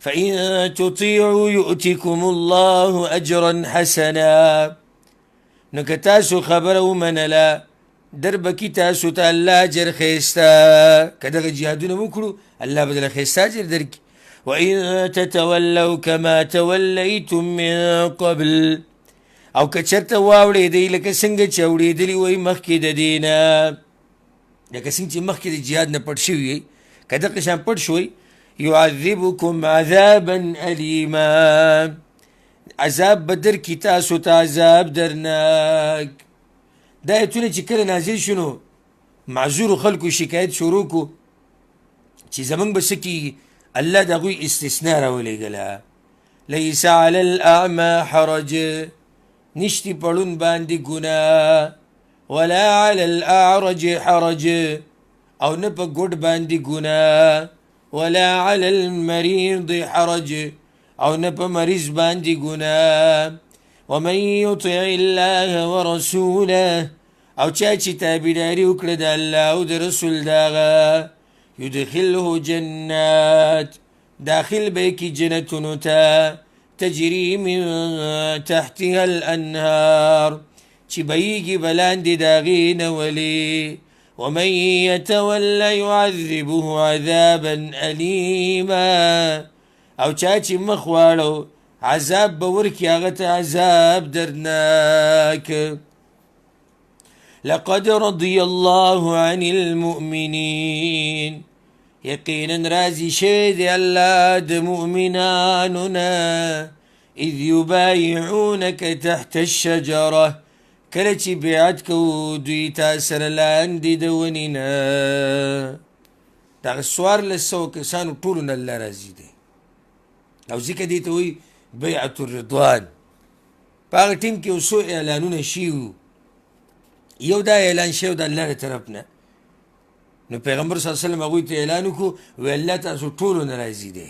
فإن تطيعوا يؤتكم الله أجرا حسنا نو که تاسو خبره ومنله در بکي تاسو ته الله اجر ښایسته که دغه جهادونه وکړو الله به دله ښایسته اجر درکړي وإن تتولوا كما توليتم من قبل او که چرته واوړېدئ لکه څنګه چې اوړېدلي وئ مخکې د دې نه لکه څنګه چې مخکې د جهاد نه پټ شوي یئ که دغه شان پټ شوئ يعذبكم عذابا أليما عذاب بدر کی تاسو ته عذاب درناک دا ایتونه چې کله نازل شنو معذور خلکو شکایت شروع کو چې زمونږ به څه کېږي الله د هغوی استثناء راولېږله لیس علی الاعمى حرج نشتی پړون باندې ګناه ولا علی الاعرج حرج او نه په ګوډ باندې ګناه ولا على المريض حرج او نه په مریض باندې ګناه ومن يطع الله ورسوله او چا چې تابعداري وکړه د الله او د رسول دغه يدخله جنات داخل به کې جنتونو ته تجري من تحتها الانهار چې بهیږي بلاندې د هغې نه ولي ومن يتولى يعذبه عذابا أليما او چا چې مخ واړو عذاب به ورکړي هغه ته عذاب درناک لقد رضي الله عن المؤمنين یقینا راضي شوی دی الله د مؤمنانو نه اذ يبايعونك تحت الشجره کله چې بیعت کوو دوی تا سره لاندې د ونې نه دغه څوارلس سوه کسانو ټولو نه الله راضي دی او ځکه دې ته وایي بیعة الرضوان په هغه ټیم کې یو څو اعلانونه شوي وو یو دا اعلان شوی د الله له طرف نه نو پیغمبر صلی الله علیه وسلم هغوی ته اعلان وکړو وی الله تاسو ټولو نه راضي دی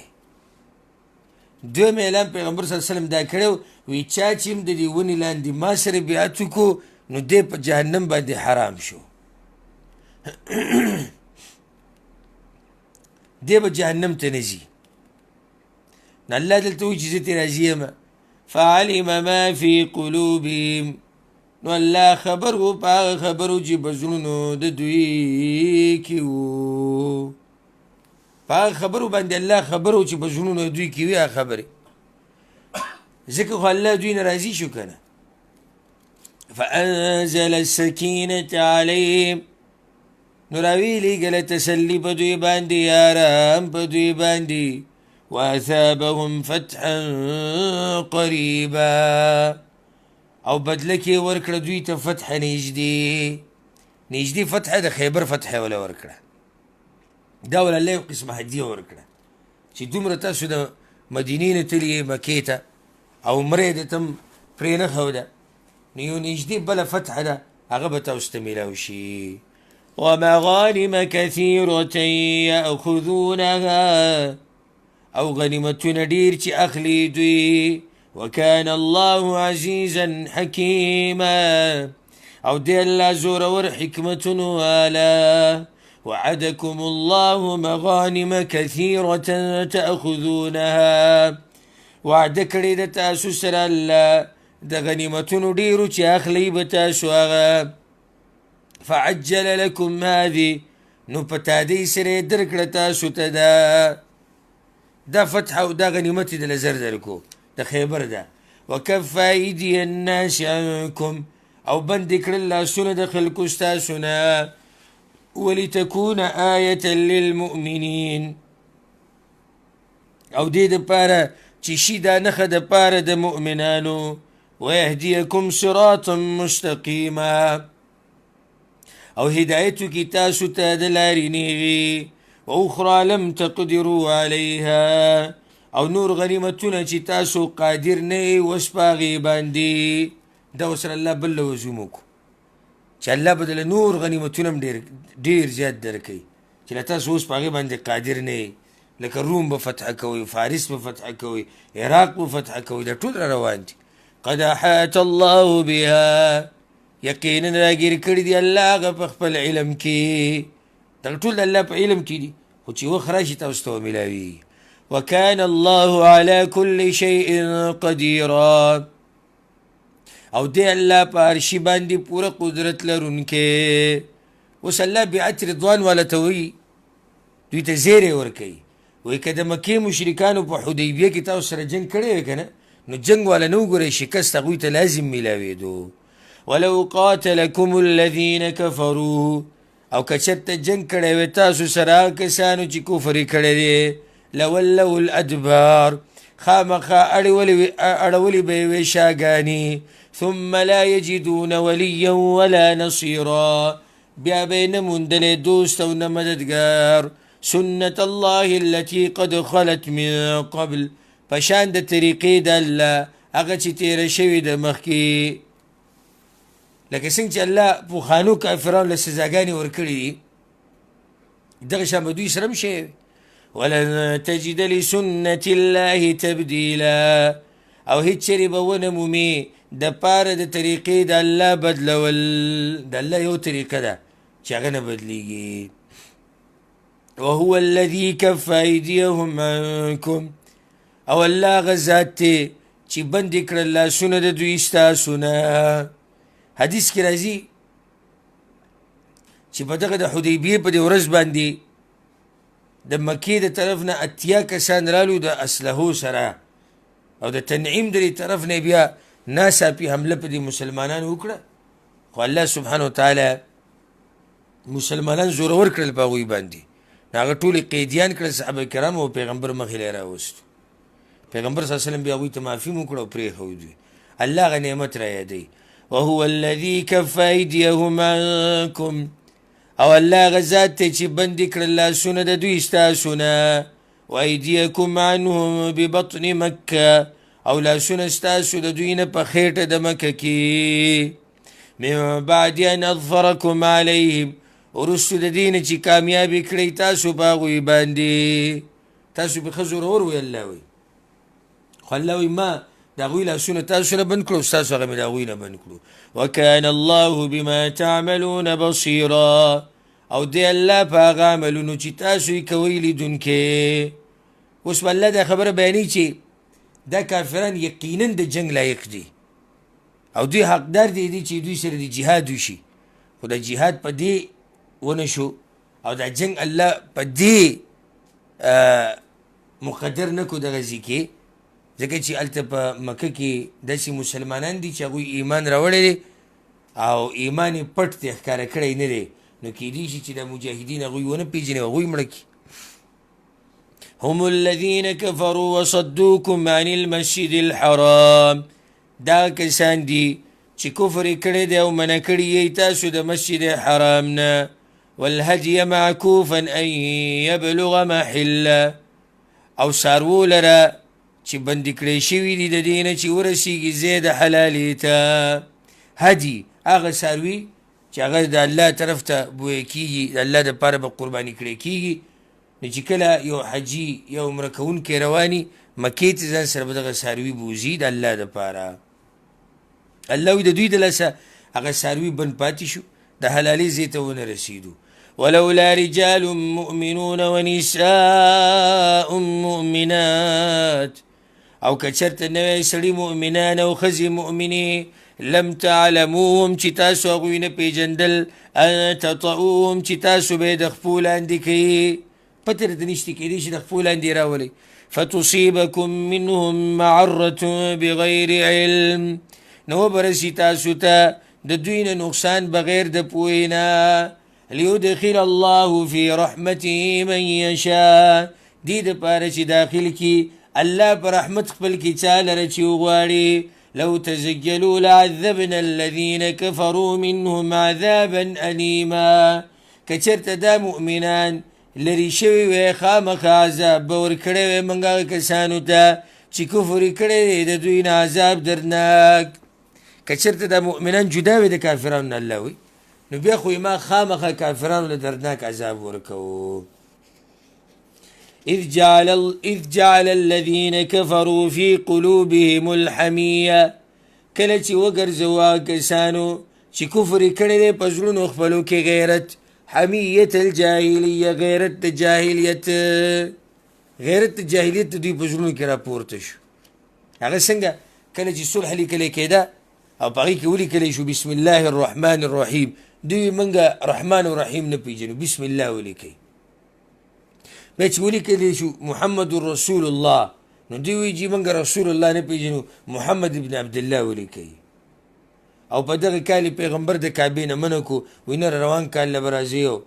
دویم اعلان پیغمبر صلی الله علیه وسلم دا کړی وی چا چې هم د دې ونې لاندې ما سره بیعت وکړو نو دی په جهنم باندې حرام شو دی به جهنم ته نه ځي نو الله دلته وایي چې زه ترې راضي یم فعلم ما فی قلوبهم نو الله خبر و په هغه خبرو چې په زړونو د دوی کې وو، په هغه خبرو باندې الله خبر و چې په زړونو د دوی کې وي هغه خبرې. ځکه خو الله دوی نه راضي شو که نه. فأنزل السكينة عليهم، نو راویلېږله تسلي په دوی باندې، ارام په دوی باندې. واثابهم فتحا قریبا، او بدله کې ورکړه دوی ته فتح نږدې فتح د خیبر فتح ولا ورکړه. دا ولا الله یو قسمه هدیه ورکړه چې دومره تاسو د مدینې نه تللي مکې ته او عمرې دې ته هم پرې نه ښوده، نو یو نږدې بله فتح ده هغه به تاسو ته میلاو شي. ومغانم كثيرة يأخذونها، او غنیمتونه ډیر چې اخلي دوی. وكان الله عزيزا حكيما، او دی الله زورور حکمتونو والا. وعدكم الله مغانم كثيرة تأخذونها، وعده کړې د تاسو سره الله د غنیمتونو ډیرو چې اخلي به تاسو هغه. فعجل لكم هذه، نو په تادۍ سره یې درکړه تاسو ته دا فتح او دا غنیمت یې دله زر درکو د خیبر ده. وکف ایدي الناس عنکم، او بندې کړل لاسونه د خلکو ستاسو نه. ولتكون آیة للمؤمنین، او دې دپاره چې شي دا نښه دپاره د مؤمنانو. ويهديكم صراطا مستقیما، او هدایتو کی تاسو ته د لارې نیغي. واخرى لم تقدروا عليها، او نور غنیمتونه چې تاسو قادر نه اوس په هغې باندې. دا ورسره الله بل لوزوم وکړو چې الله به دله نور غنیمتونه هم ډېر زیات درکوي چې له تاسو اوس په هغې باندې قادر نه، لکه روم به فتح کوئ، فارس به فتح کوئ، عراق به فتح کوئ، دا ټول را روان دي. قد احاط الله بها، یقینا راګیر کړي دي الله هغه په خپل علم کې. دا ټول د الله په علم کې دي، خو چې وخت راشي تاسو ته ومیلاوي. وكان الله على كل شيء قديرا، او دی الله په هر شي باندې پوره قدرت لرونکی. اوس الله بیعت رضوان والا ته وایي، دوی ته زیری ورکوي، وایي که د مکې مشرکانو په حدیبیه کې تاسو سره جنګ کړی وی که نه، نو جنګ والا نه وګورئ، شکست هغوی ته لازم میلاوېدو. ولو قاتلكم الذين كفروا، او که چېرته جنګ کړی وی تاسو سره هغه کسانو چې کفر یې کړی دی. لولوا الادبار، خامخا اړولې به یې وې شاګانې. ثم لا يجدون وليا ولا نصيرا، بیا به یې نه موندلې دوست او نه مددګار. سنة الله التي قد خلت من قبل، په شان د طریقې د الله هغه چې تېره شوې ده مخکې. لکه څنګه چې الله پخوانو کافرانو له سزاګانې ورکړي دي، دغه شان به دوی سره هم شوی. ولن تجد لسنة الله تبدیلا، او هیڅ چېرې به ونه مومي د پاره د طریقې د الله بدلول. د الله یو طریقه ده چې هغه نه بدلیږي. وهو الذي كف أيديهم عنكم، او الله هغه ذات دی چې بندې کړل لاسونه د دوی ستاسو نه. حدیث کې راځي چې په دغه د حدیبیې په دې ورځ باندې د مکې د طرف نه 80 کسان رالو د اسلحو سره، او د تنعیم د طرف نه بیا ناڅاپي حمله په دې مسلمانانو وکړه. خو الله سبحانه وتعالی مسلمانان زورور کړل په هغوی باندې، هغه ټول قیدیان کړل صحابه کرام، او پیغمبر مخې له راوستو. پیغمبر صلی الله علیه وسلم بیا هغوی ته معافي هم وکړه او پرېښود وي. الله هغه نعمت را یادوي. وهو الذي كف أيديهم عنكم، او الله هغه ذات دی چې بندې کړل لاسونه د دوی ستاسو نه. وأيديكم عنهم ببطن مکه، او لاسونه ستاسو د دوی نه په خېټه د مکه کې. من بعد ان اظفركم عليهم، وروستو د دې نه چې کامیابي کړئ تاسو په هغوی باندې. تاسو به ښه زورور وی الله وی، خو الله وی ما د هغوی لاسونه تاسو نه بند کړو، ستاسو هغه مې د هغوی نه بند کړو. وكان الله بما تعملون بصيرا، او دی الله په هغه عملونو چې تاسو یې کوئ لیدونکی. اوس به الله دا خبره بیانوي چې دا کافران یقینا د جنګ لایق دي، او دوی حقدار دی چې دوی سره د جهاد وشي، خو د جهاد په دې ونه شو او دا جنگ الله په دې مقدر نه کو دغه ځای کې، ځکه چې هلته په مکه کې داسې مسلمانان دي چې هغوی ایمان راوړی دی او ایمان یې پټ دی، ښکاره کړی نه دی، نو کیدای شي چې د مجاهدین هغوی ونه پیژني او هغوی مړه کړي. هم الذين كفروا وصدوكم عن المسجد الحرام، دا کسان دي چې کفر یې کړی دی او منع کړي یې تاسو د مسجد حرام نه، والهدي معکوفا ان یبلغ محله، او څاروو لره چې بندي کړی شوي دي د دې نه چې ورسیږي ځای د حلالې ته. هدي هغه څاروي چې هغه د الله طرف ته بویه کېږي، د الله دپاره به قرباني کړی کېږي. نو چې کله یو حجي یو عمره کوونکی رواني مکې ته ځان سره به دغه څاروي بوځي د الله دپاره. الله وایي د دوی د لاسه هغه څاروي بند پاتې شو، د حلالې ځای ته ونه رسېدو. ولولا رجال مؤمنون ونساء مؤمنات، او که چرته نوی سړي مؤمنان او ښځې مؤمنې، لم تعلموهم چې تاسو هغوی نه پیژندل، ان تطعوهم چې تاسو به یې د خپو لاندې کوي، پته درته نشته کېدای شي د خپو لاندې راولئ. فتصیبکم منهم معرة بغیر علم، نو برسي تاسو ته د دوی نه نقصان بغیر د پوهې نه. لیدخل الله فی رحمته من یشاء، دې دپاره چې داخل کي الله په رحمت خپل کې چا لره چې وغواړي. لو تزيلوا لعذبنا الذين كفروا منهم عذابا أليما، که چېرته دا مؤمنان لرې شوي وی خامخا عذاب به ورکړی وی موږ هغه کسانو ته چې کفر یې کړی دی د دوی نه عذاب درناک. که چېرته دا مؤمنان جدا وي د کافرانو نه الله وی، نو بیا خو ما خامخا کافرانو له دردناک عذاب ورکوو. إذ جعل الذين كفروا في قلوبهم الحمية، کله چې وګرځوه کسانو چې کفر یې کړی دی په زړونو خپلو کې غیرت، حمیت الجاهلیه، غیرت د جاهلیت، غیرت د جاهلیت د دوی په زړونو کې راپورته شو. هغه څنګه کله چې صلح لیکلی کېده او په هغې کې ولیکلی شو بسم الله الرحمن الرحیم، دوی موږ رحمان و رحیم نه پیژنو، بسم الله ولیکئ. بیا چې ولیکلی شو محمد رسول الله، نو دوی وایي چې موږ رسول الله نه پیژنو، محمد ابن عبدالله ولیکئ. او په دغه کال پیغمبر د کعبې نه منع کو، وایي نه روان کال له به راځئ او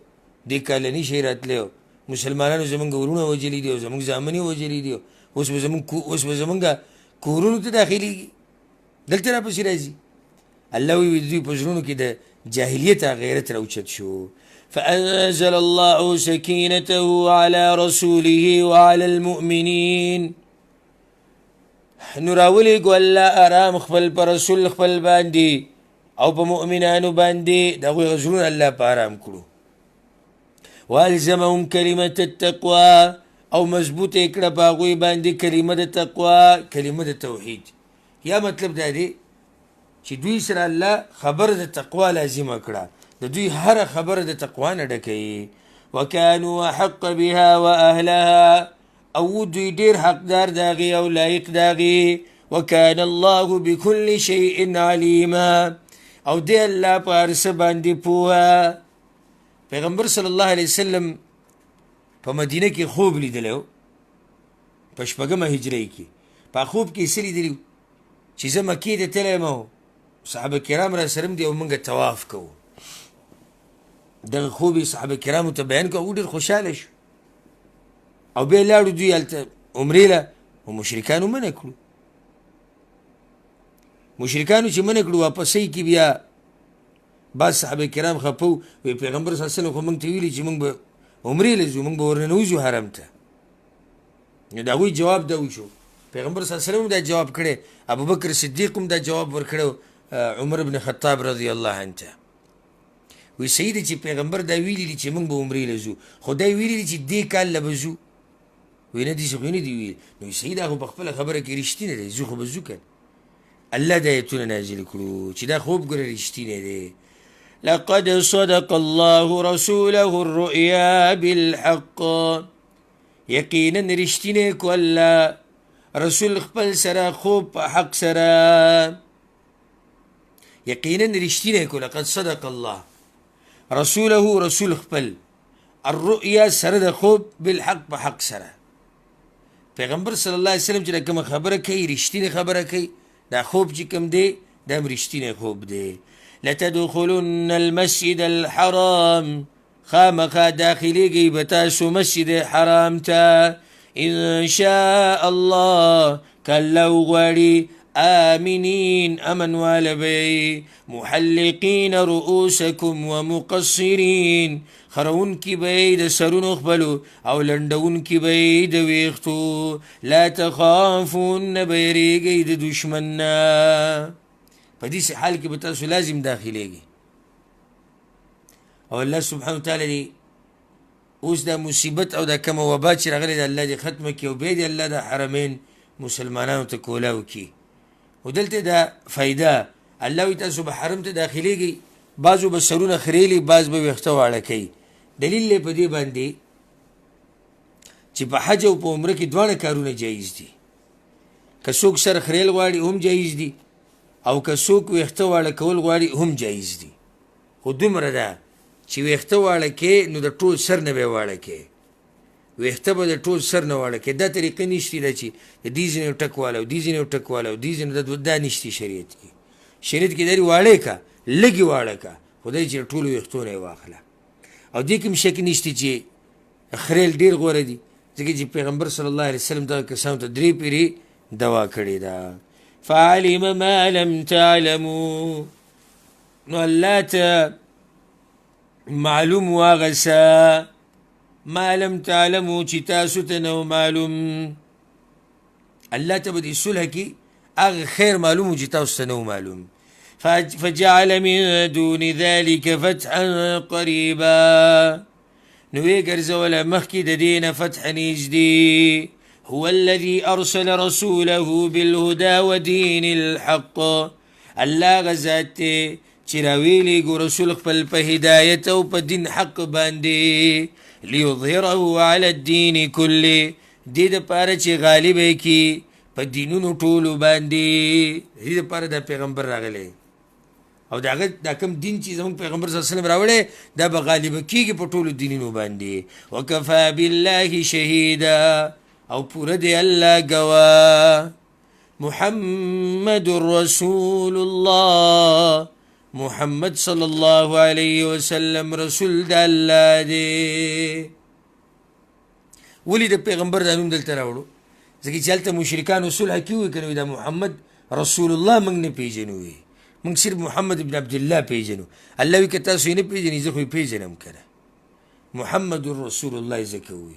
دې کال نه شئ راتلی، مسلمانانو زموږ ورونه وجلي دي او زموږ زامن یې وجلي دي، اوس به زموږ کورونو ته داخلېږي، دلته راپسې راځي. الله وایي دوی په زړونو کې د جاهلیت غیرت راوچت شو. فأنزل الله سكينته على رسوله وعلى المؤمنين، نو راولېږو الله ارام خپل په رسول خپل باندې او په مؤمنانو باندې، د هغوی زړونه الله په ارام کړو. والزمهم كلمة التقوى، او مضبوط یې کړه په هغوی باندې کلمه د تقوا، کلمه د توحید. یا مطلب دا دی چې دوی سره الله خبر د تقوا لازمه کړه، د دوی هره خبره د تقوا نه ډکوي. وکانوا احق بها واهلها، او دوی ډېر حقدار د هغې او لایق د هغې. وکان الله بكل شیء علیما، او دی الله په هر څه باندې پوهه. پیغمبر صلی الله علیه وسلم په مدینه کې خوب لیدلی و، په شپږمه هجرۍ کې په خوب کې څه لیدلي چې زه مکې ته تللی یم او صحابه کرام را سره دي او موږ طواف کوو. دغه خوب یې صحابه کرامو ته بیان کړ او ډېر خوشحاله شو. او بیا لاړو دوی هلته عمرې له، او مشرکانو منع کړو. مشرکانو چې منع کړو واپسۍ کې بیا بعض صحابه کرام خفه وو، وایي پیغمبر صلی الله علیه وسلم خو موږ ته ویلي چې موږ به عمرې له ځو، موږ به ورننوځو حرم ته. نو د هغوی جواب دا وشو، پیغمبر صلی الله علیه وسلم هم دا جواب کړی، ابوبکر صدیق هم دا جواب ورکړی، عمر بن خطاب رضی الله عنه ته. وایي صحیح دی چې پیغمبر دا ویلي دي چې موږ به عمرې له ځو، خو دا یې ویلي دي چې دې کال له به ځو. وایي نه داسې خو نه دي ویلي. نو صحیح دا خو په خپله خبره کې رښتینی دی، ځو خو به ځو که. الله دا ایتونه نازل کړو چې دا خوب ګوره رښتینی دی. لقد صدق الله رسوله الرؤيا بالحق، یقینا رښتینی کو الله رسول خپل سره خوب په حق سره. یقینا رښتینی کو لقد صدق الله رسوله رسول خپل الرؤیا سره د خوب بالحق په حق سره پیغمبر صلی الله علیه وسلم چې کوم خبره کوي رښتینی خبره کوي دا خوب چې کوم دی دا رښتینی خوب دی لتدخلن المسجد الحرام خامخا داخليږي به تاسو مسجد حرام ته ان شاء الله کلو غواړي آمنين أمن والبي محلقين رؤوسكم ومقصرين خرون کی بید سرون اخبلو او لندون کی بید ویختو لا تخافون بیریگی د دشمننا پا دیس حال کی بتاسو لازم داخلیگی او اللہ سبحانه وتعالی دی اوس دا مصیبت او دا کم وبا چی راغلی دا اللہ دی ختم کی او بید اللہ دا حرمین مسلمانانو تا کولاو کی و دلتا دا فائدہ اللہ وی تاسو بحرم تا داخلیگی بعضو بسرون خریلی بعض بویختو عڑکی دلیل لی پا دی باندی چی پا حج و پا عمره کی دوانه کارونه جایز دی که سوک سر خریل غواری هم جایز دی او که سوک ویختو عڑکول غواری هم جایز دی خود دومره دا چی ویختو عڑکی نو دا طول سر نبی عڑکی ویخته به د ټول سر نه واړه کې دا طریقه نشتی ده چې د دې ځینې ټک والا او دې ځینې ټک والا او دې ځینې دا نشتی شریعت کې شریعت کې داري واړې کا لږې واړه کا خدای چې ټولو ویښتو نه یې واخله او دې کې شک نشتی چې خریل ډېر غوره دي ځکه چې پیغمبر صلی الله علیه وسلم دغه کسانو ته 3 پیرې دوا کړې ده فعلم ما لم تعلموا نو الله ته معلوم واغسا ما لم تعلموا چی تاسو تنو معلوم اللہ تبدی صلح کی اغ خیر معلوم چی تاسو تنو معلوم فجعل من دون ذلك فتحا قریبا نوی گرزولا مخی ددین فتح نجدی هو الذي أرسل رسوله بالهدى ودين الحق اللہ غزات چراویلی گو رسول خپل په هدایت او په دین حق باندې ليظهره على الدين كله دې د پاره چې غالب کی په دینونو ټولو باندې دې د پاره د پیغمبر راغلی او دا کوم دین چې زموږ پیغمبر صلی الله علیه وسلم راوړی دا به غالب کیږي په ټولو دینونو باندې وکفى بالله شهیدا او پوره دی الله گواه محمد رسول الله محمد صلی اللہ علیہ وسلم رسول دا اللہ دے ولی دا پیغمبر دا نوم دلتا راوڑو زکی چلتا مشرکان رسول حکیوی کنوی دا محمد رسول اللہ منگ نے پیجنوی منگ صرف محمد ابن عبداللہ پیجنو اللہ وی کتا سوی نے پیجنی زخوی پیجنم کنا محمد رسول اللہ زکوی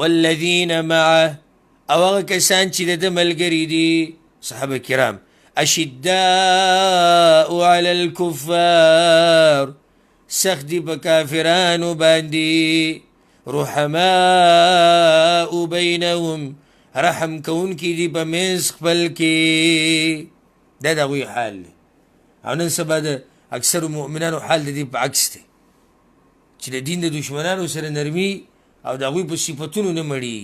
والذین معه اواغ کسان چی دا ملگری دی صحابہ کرام اشداء على الكفار سخدي بكافران باندي رحماء بينهم رحم كون کی دی بمنس خپل کی دا غوی حال او نن سبا د اکثر مؤمنانو حال دی په عکس دی چې د دین د دشمنانو سره نرمي او دا غوی په صفاتونو نه مړي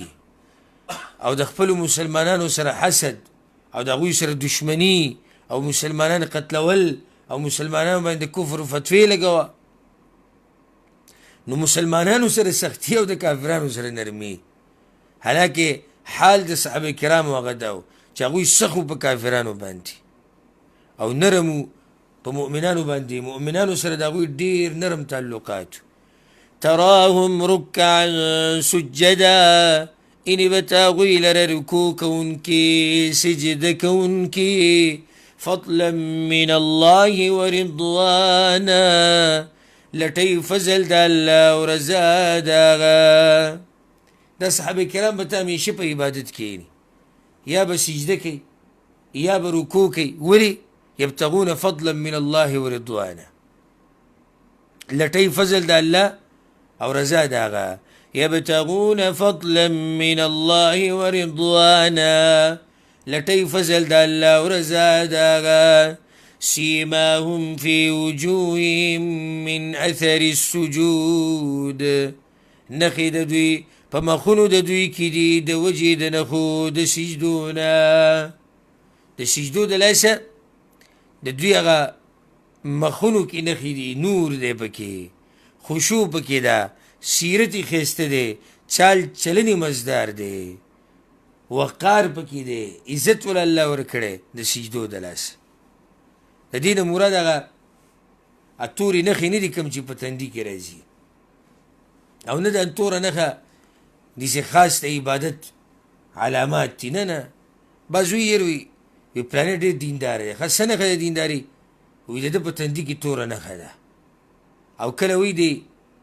او د خپل مسلمانانو سره حسد او دا غوی سره دشمنی او مسلمانان قتلول او مسلمانان باندې کفر و فتوی لگوا نو مسلمانانو سره سختی او د کافرانو سره نرمی حالانکه حال د صحابه کرام وغداو چې غوی سخو په کافرانو باندې او نرمو په مؤمنانو باندې مؤمنانو سره دا غوی ډیر نرم تعلقات تراهم ركعا سجدا اینی بتاغوی لررکو کونکی سجد کونکی فضلا من الله ورضوانا لطی فضل دا اللہ ورزا داغا دا صحابه کرام بتا میشه پا عبادت کینی یا با سجده کی یا با رکو کی ولی یبتغون فضلا من الله ورضوانا لطی فضل دا اللہ ورزا داغا يبتغون فضلا من الله ورضوانا لطي فزل دا الله ورزادا سيماهم في وجوههم من أثر السجود نخي دوي فمخونو دوي كدي دا وجه دا نخو دا سجدونا دا سجدو دا ليسا دا دوي اغا مخونو کې نښې دي، نور دی پکې، خشوع پکې ده، سیرت یې ښایسته دی، چال چلنې مزدار دی، وقار پکې دی، عزت ول الله ورکړی د سجدو د لاسه. د دې نه مراد هغه تورې نښې نه دي کوم چې په تندي کې راځي، او نه د توره نښه داسې خاص د عبادت علامات دي، نه نه. بعض وی پلانې ډېر دیندار دی، ښه څه نښه د دینداري؟ وایي د ده په تندي کې توره نښه ده، او کله وایي دی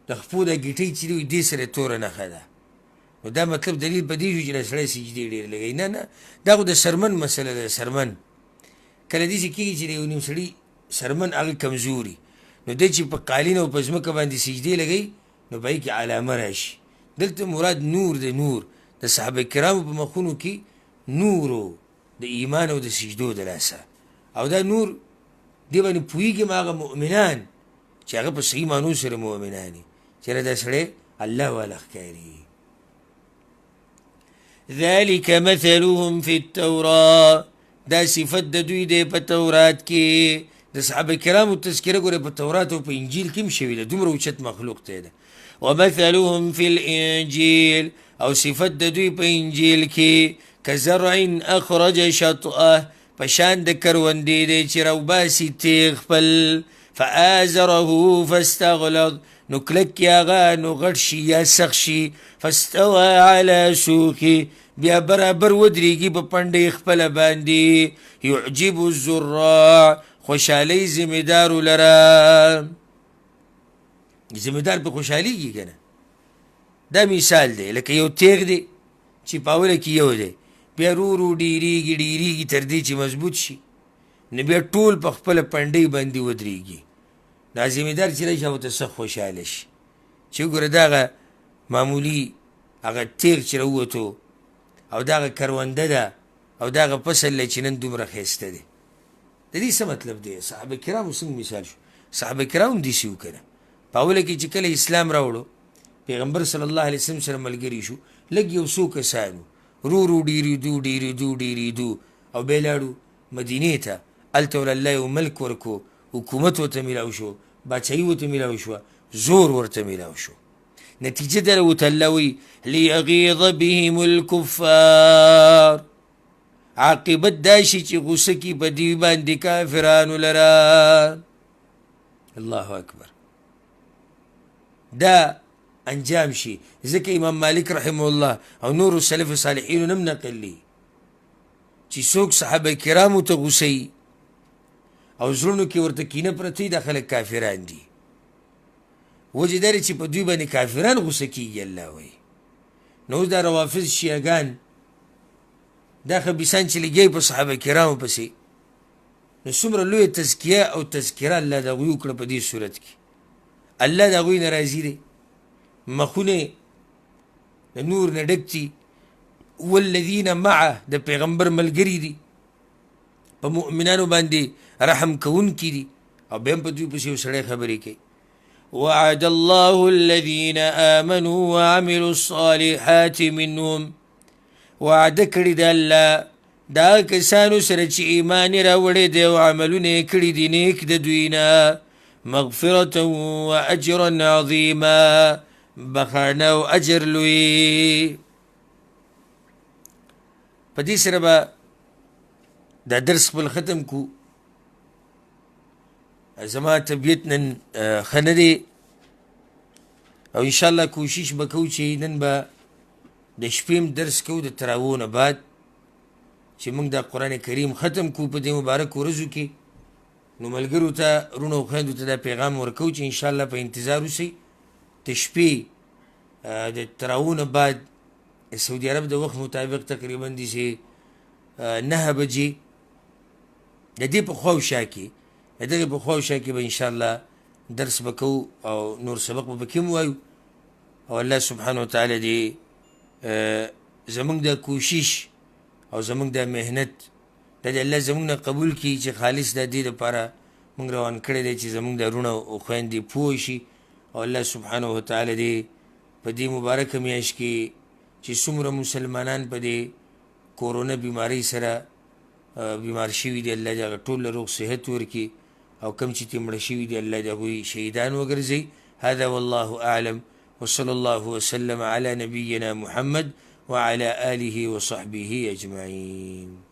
د خپو دا ګیټۍ چې دی وایي دې سره توره نښه ده. نو دا مطلب دلیل په دې شو چې دا سړی سجدې ډېر لګوي. نه نه، دا خو د سرمن مسله ده. سرمن کله داسې کېږي چې د یو نیم سړي سرمن هغه کمزوري، نو دی چې په قالین او په ځمکه باندې سجدې لګوي نو په هغې کې علامه راشي. دلته مراد نور د نور د صحابه کرامو په مخونو کې نور و د ایمان او د سجدو د لاسه. او دا نور دې باندې پوهېږي هغه مؤمنان چې هغه په صحیح معنو سره مؤمنان دي، چېرې دا سړی الله والا ښکاري. ذلك مثلهم في التوراة، دا صفت د دوی دی په تورات کې. د صحابه کرامو تذکره ګوره په تورات او په انجیل کې هم شوې ده، دومره اوچت مخلوق دی ده. ومثلهم في الانجیل، او صفت د دوی په انجیل کې کزرع اخرج شطأه، په شان د کروندې دی چې راوباسي تیغ خپل، فآزره فاستغلظ، نو کلک کې هغه نو غټ شي یا سخت شي، فاستوى على سوقه، بیا برابر ودرېږي په پنډۍ خپله باندې، یعجب الزراع، خوشحالۍ ذمېدارو لره. ذمېدار په خوشحالېږي که نه؟ دا مثال دی لکه یو تیغ دی چې په اوله کې یو دی، بیا رو رو ډېرېږي تر دې چې مضبوط شي، نو بیا ټول په خپله پنډۍ باندې ودرېږي. دا ذمېدار چې راشي هغه ته سخت خوشحاله شي چې وګوره دا هغه معمولي هغه تیغ چې راووتو او دا هغه کرونده ده او دا هغه فصل دی چې نن دومره ښایسته دی. د دې څه مطلب دی؟ صحابه کرامو څنګه مثال شو؟ صحابه کرام هم داسې وو که نه؟ په اوله کې چې کله اسلام راوړو پیغمبر صلی الله علیه وسلم سره ملګري شو، لږ یو څو کسانو، رو رو ډېرېدو او بیا لاړو مدینې ته. هلته ول الله یو ملک ورکو، حکومت ورته میلاو شو، باچایي ورته میلاو شوه، زور ورته میلاو شو. نتیجه داره ورته الله وایي لیغیظ بهم الکفار، عاقبت دا شي چې غوسه کي په دوی باندې کافرانو لره. الله اکبر. دا انجام شي. ځکه امام مالک رحمه الله او نور سلف صالحینو نم نقل لی چې څوک صحابه کرامو ته غوسه او زړونو کې ورته کینه پرته وي، دا خلک کافران دي. وجه دا چې په دوی باندې کافران غوسه کېږي الله وایي. نو اوس دا روافظ شیعګان دا خبیثان چې لګیا په صحابه کرامو پسې، نو څومره لویه تزکیه او تذکره الله د هغوی وکړه په دې صورت کې. الله د هغوی نه راضي دی، مخونه د نور نه ډک دي. والذین معه د پیغمبر ملګري دي، په مؤمنانو باندې رحم کوونکي دي، او بیا هم په دوی پسې یو سړی خبرې کوي. وعد الله الذین آمنوا وعملوا الصالحات منهم، وعده کړي د الله دا کسانو سره چې ایمان یې راوړی دی او عملونه یې کړي دي نیک د دوی نه، مغفرة واجرا عظیما، بخښنه او اجر لوی. په دې سره به دا درس خپل ختم کو. زما طبیعت نن ښه نه دی، او انشاءالله کوشش به کوو چې نن به د شپې درس کوو د تراویحو نه بعد، چې موږ دا قرآن کریم ختم کوو په دې مبارک ورځو کې. نو ملګرو ته، رونو او خویندو ته دا پیغام ورکوو چې انشاءالله په انتظار اوسئ. د شپې د تراویحو نه بعد سعودي عرب د وخت مطابق تقریبا داسې 9 بجې د دې په خوا او شا کې، د دغې په خوا او شا کې به انشاءالله درس به کوو او نور سبق به پکې هم وایو. او الله سبحانه وتعالی دې زمونږ دا کوشش او زمونږ دا محنت دا د الله زمونږ نه قبول کړي، چې خالص د دې دپاره مونږ روان کړی دی چې زمونږ دا رونه او خویندې پوه شي. او الله سبحانه وتعالی دې په دې مبارکه میاشت کې چې څومره مسلمانان په دې کورونا بیمارۍ سره بیمار شوي دي، الله دې هغه ټول له روغ صحت ورکړي او کم چې ترې مړه شوي دي الله د هغوی شهیدان وګرځوي. هذا والله أعلم وصلى الله وسلم على نبينا محمد وعلى آله وصحبه أجمعين.